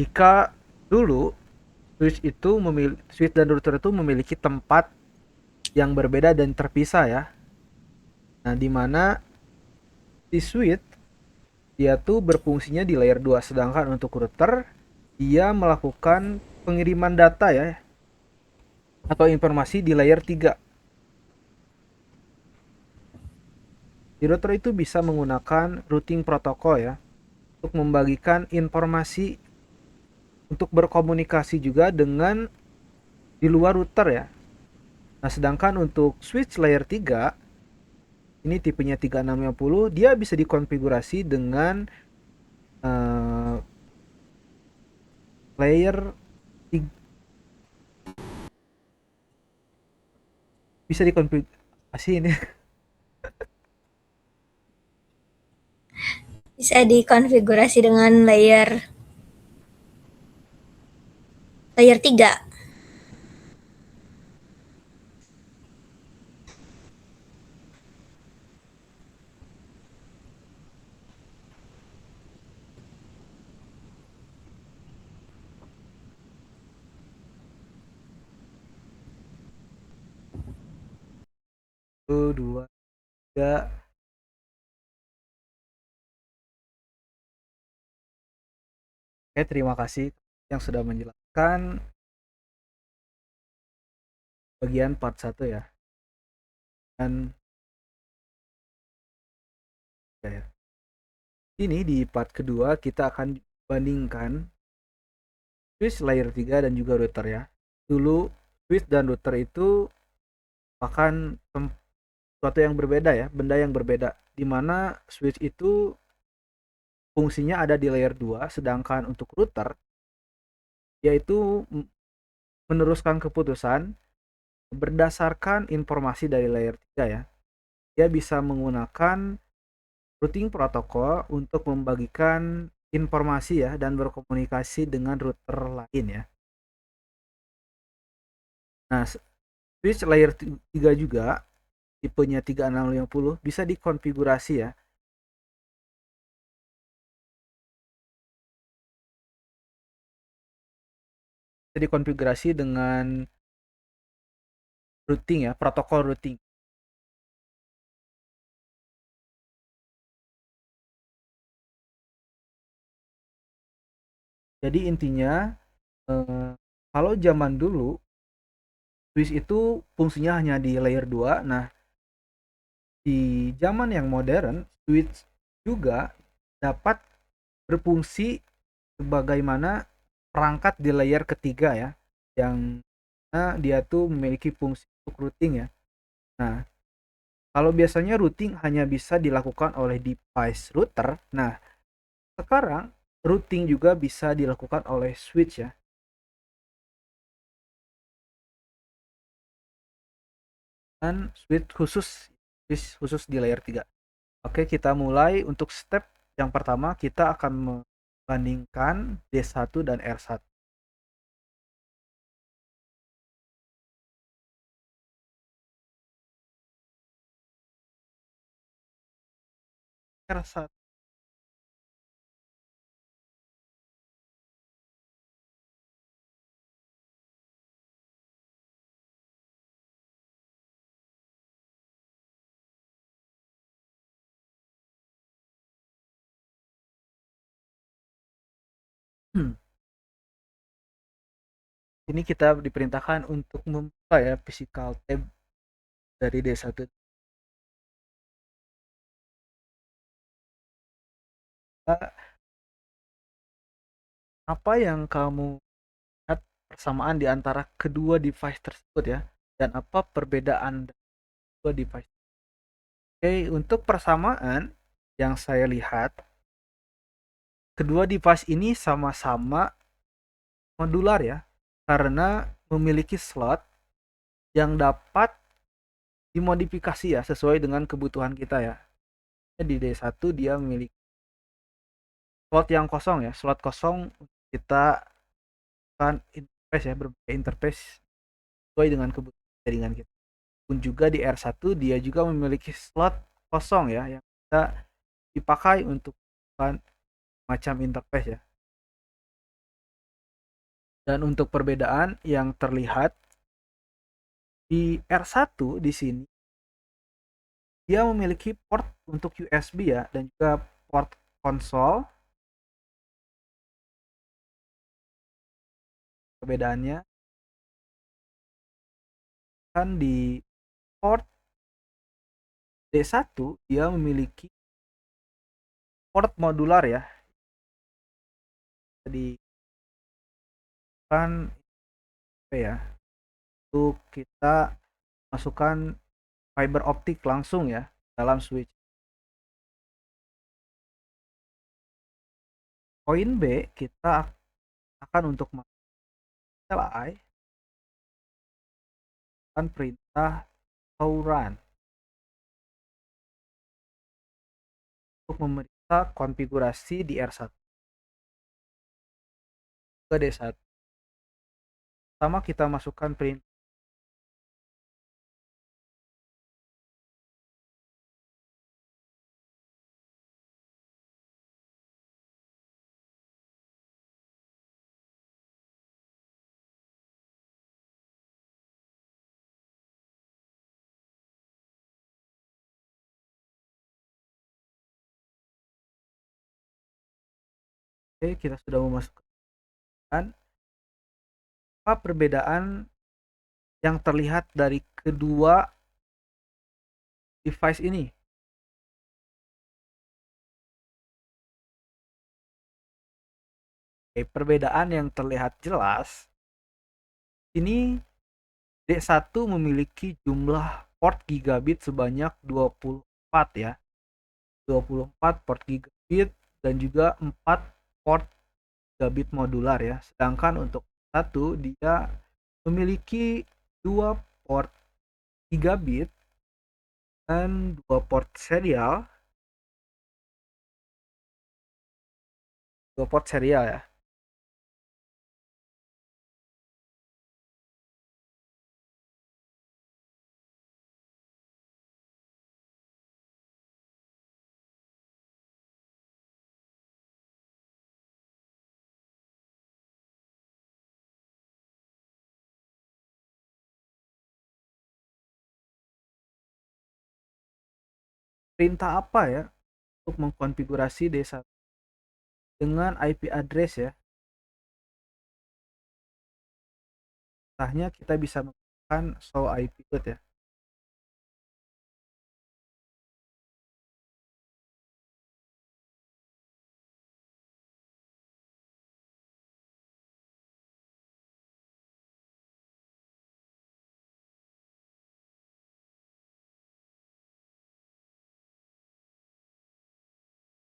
Jika dulu switch dan router itu memiliki tempat yang berbeda dan terpisah ya. Nah, di mana di switch dia tuh berfungsinya di layer 2, sedangkan untuk router dia melakukan pengiriman data ya atau informasi di layer 3. Di router itu bisa menggunakan routing protokol ya untuk membagikan informasi untuk berkomunikasi juga dengan di luar router ya. Nah, sedangkan untuk switch layer 3 ini tipenya 3650, dia bisa dikonfigurasi dengan layer 3, bisa dikonfigurasi ini Bisa dikonfigurasi dengan layer 3. satu, dua, tiga. Oke, terima kasih yang sudah menjelaskan bagian part 1 ya. Dan ya, ini di part kedua kita akan bandingkan switch layer 3 dan juga router ya. Dulu switch dan router itu merupakan sesuatu yang berbeda ya, benda yang berbeda. Di mana switch itu fungsinya ada di layer 2, sedangkan untuk router yaitu meneruskan keputusan berdasarkan informasi dari layer 3 ya. Dia bisa menggunakan routing protokol untuk membagikan informasi ya dan berkomunikasi dengan router lain ya. Nah, switch layer 3 juga tipenya 3650 bisa dikonfigurasi ya. Bisa dikonfigurasi dengan routing ya, protokol routing. Jadi intinya kalau zaman dulu switch itu fungsinya hanya di layer 2. Nah, di zaman yang modern switch juga dapat berfungsi sebagaimana perangkat di layer ketiga ya, yang dia tuh memiliki fungsi untuk routing ya. Nah, kalau biasanya routing hanya bisa dilakukan oleh device router, nah sekarang routing juga bisa dilakukan oleh switch ya. Dan switch khusus di layer 3. Oke, kita mulai untuk step yang pertama kita akan membandingkan D1 dan R1. R1. Ini kita diperintahkan untuk membuka ya physical tab dari D1. Apa yang kamu lihat persamaan di antara kedua device tersebut ya? Dan apa perbedaan kedua device? Oke, untuk persamaan yang saya lihat, kedua device ini sama-sama modular ya, karena memiliki slot yang dapat dimodifikasi ya sesuai dengan kebutuhan kita ya. Di D1 dia memiliki slot yang kosong ya, slot kosong kita kan interface ya, berbagai interface sesuai dengan kebutuhan jaringan kita. Pun juga di R1 dia juga memiliki slot kosong ya yang bisa dipakai untuk macam interface ya. Dan untuk perbedaan yang terlihat di R1 di sini dia memiliki port untuk USB ya dan juga port konsol. Perbedaannya kan di port D1 dia memiliki port modular ya. Jadi kan apa ya? Untuk kita masukkan fiber optik langsung ya dalam switch. Poin B kita akan untuk CLI akan perintah run untuk memeriksa konfigurasi di R1 ke D1. Pertama kita masukkan perintah kita sudah memasukkan apa perbedaan yang terlihat dari kedua device ini. Perbedaan yang terlihat jelas ini D1 memiliki jumlah port gigabit sebanyak 24 ya. 24 port gigabit dan juga 4 port gigabit modular ya. Sedangkan untuk satu dia memiliki 2 port gigabit dan 2 port serial. 2 port serial ya. Perintah apa ya untuk mengkonfigurasi D1 dengan IP address ya. Perintahnya kita bisa menggunakan show IP route ya.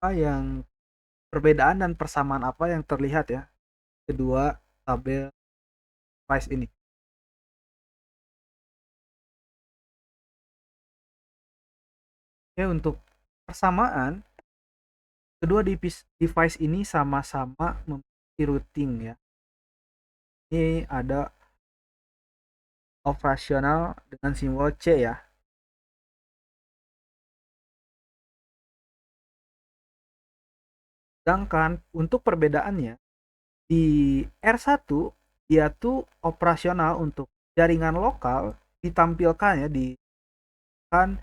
Apa yang perbedaan dan persamaan apa yang terlihat ya kedua tabel price ini. Oke, untuk persamaan kedua device ini sama-sama memiliki routing ya. Ini ada operasional dengan simbol C ya. Sedangkan untuk perbedaannya di R1 dia tuh operasional untuk jaringan lokal ditampilkan ya di kan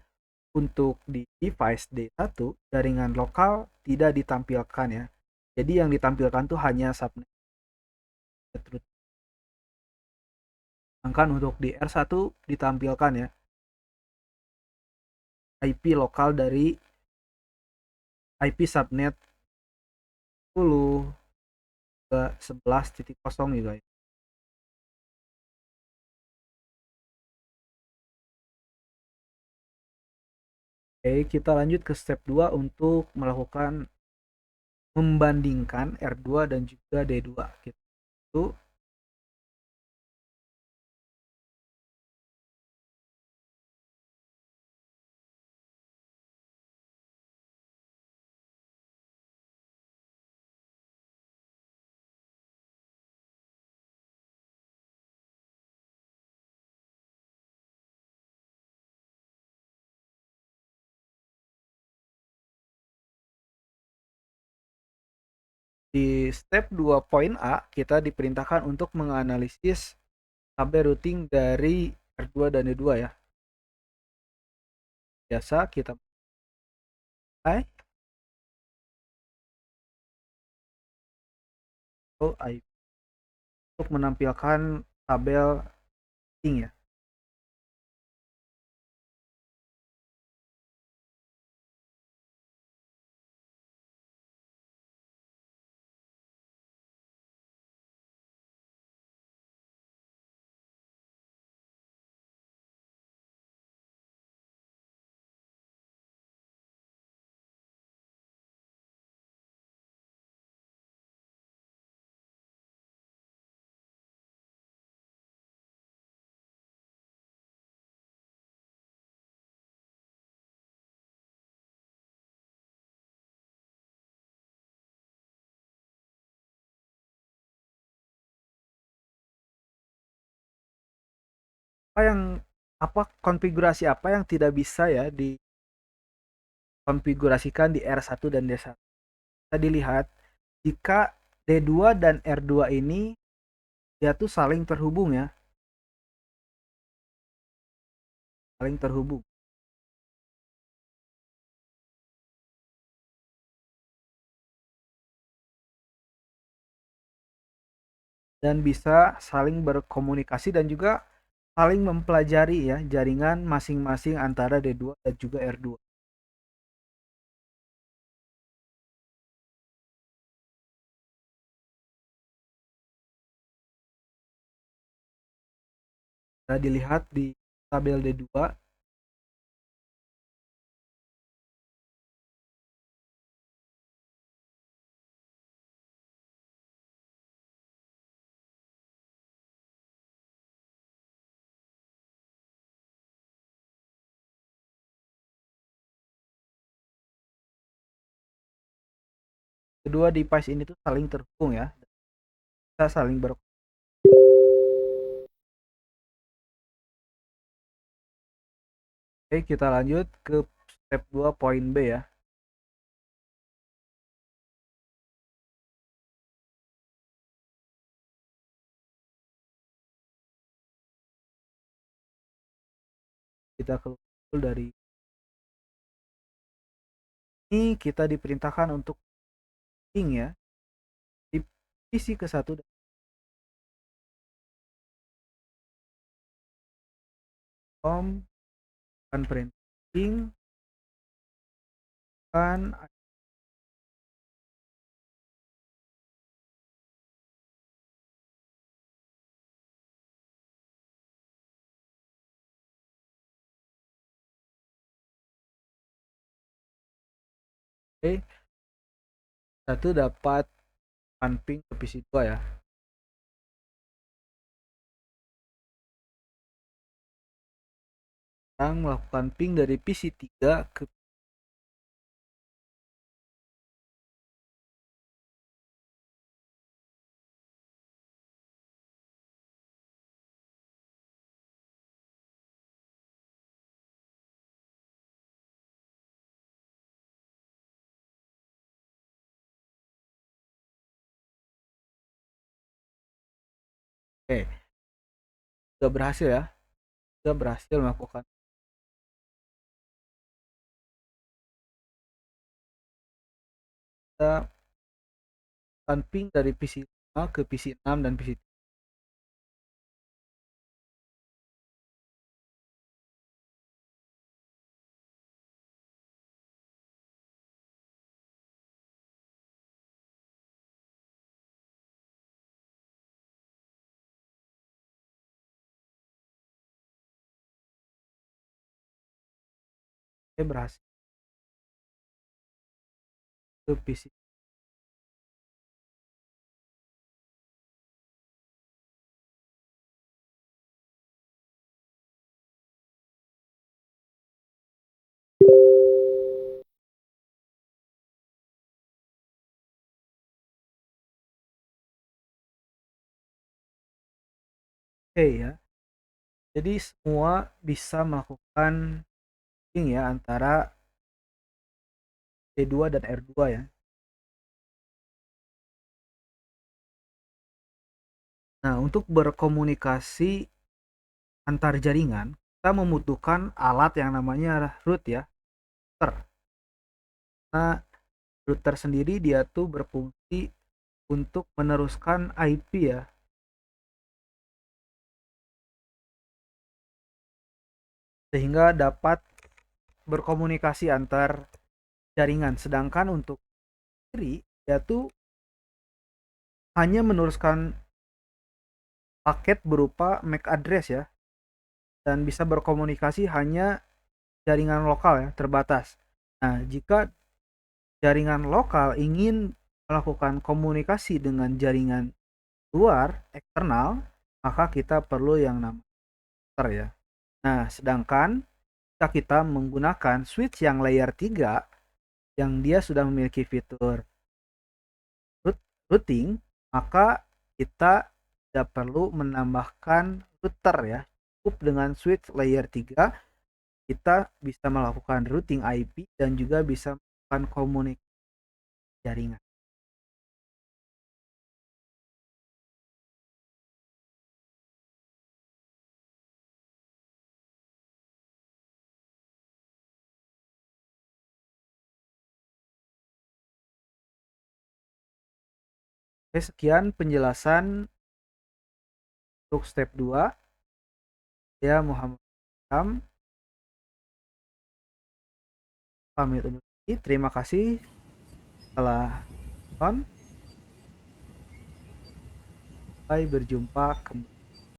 untuk di device D1 jaringan lokal tidak ditampilkan ya. Jadi yang ditampilkan tuh hanya subnet. Sedangkan untuk di R1 ditampilkan ya IP lokal dari IP subnet 10 ke 11.0 juga ya. Oke, kita lanjut ke step 2 untuk melakukan membandingkan R2 dan juga D2. Itu di step 2 poin A, kita diperintahkan untuk menganalisis tabel routing dari R2 dan D2 ya. Biasa kita mulai untuk menampilkan tabel routing ya. Apa konfigurasi apa yang tidak bisa ya dikonfigurasikan di R1 dan D1. Bisa dilihat jika D2 dan R2 ini dia tuh saling terhubung ya, saling terhubung dan bisa saling berkomunikasi dan juga saling mempelajari ya jaringan masing-masing antara D2 dan juga R2. Bisa dilihat di tabel D2 kedua device ini tuh saling terhubung ya, bisa saling ber. Oke, kita lanjut ke step 2 poin B ya. Kita keluar dari ini, kita diperintahkan untuk ping ya di PC ke satu com kan printing kan oke, satu dapat ping ke PC 2 ya. Sekarang melakukan ping dari PC 3 ke. Oke, sudah berhasil ya, sudah berhasil melakukan. Kita melakukan ping dari PC 5 ke PC 6 dan PC. Oke, berhasil ke PC. Oke ya. Jadi semua bisa melakukan syncing ya antara D2 dan R2 ya. Nah, untuk berkomunikasi antar jaringan, kita membutuhkan alat yang namanya root ya, router. Nah, router sendiri dia tuh berfungsi untuk meneruskan IP ya, sehingga dapat berkomunikasi antar jaringan. Sedangkan untuk kiri, dia tuh hanya meneruskan paket berupa MAC address ya, dan bisa berkomunikasi hanya jaringan lokal ya, terbatas. Nah, jika jaringan lokal ingin melakukan komunikasi dengan jaringan luar eksternal, maka kita perlu yang namanya router ya. Nah, sedangkan jika kita menggunakan switch yang layer 3 yang dia sudah memiliki fitur routing, maka kita tidak perlu menambahkan router ya. Cukup dengan switch layer 3 kita bisa melakukan routing IP dan juga bisa melakukan komunikasi jaringan. Oke, sekian penjelasan untuk step 2. Ya, Muhammad Ilham pamit undur diri. Terima kasih telah nonton. Sampai berjumpa kembali.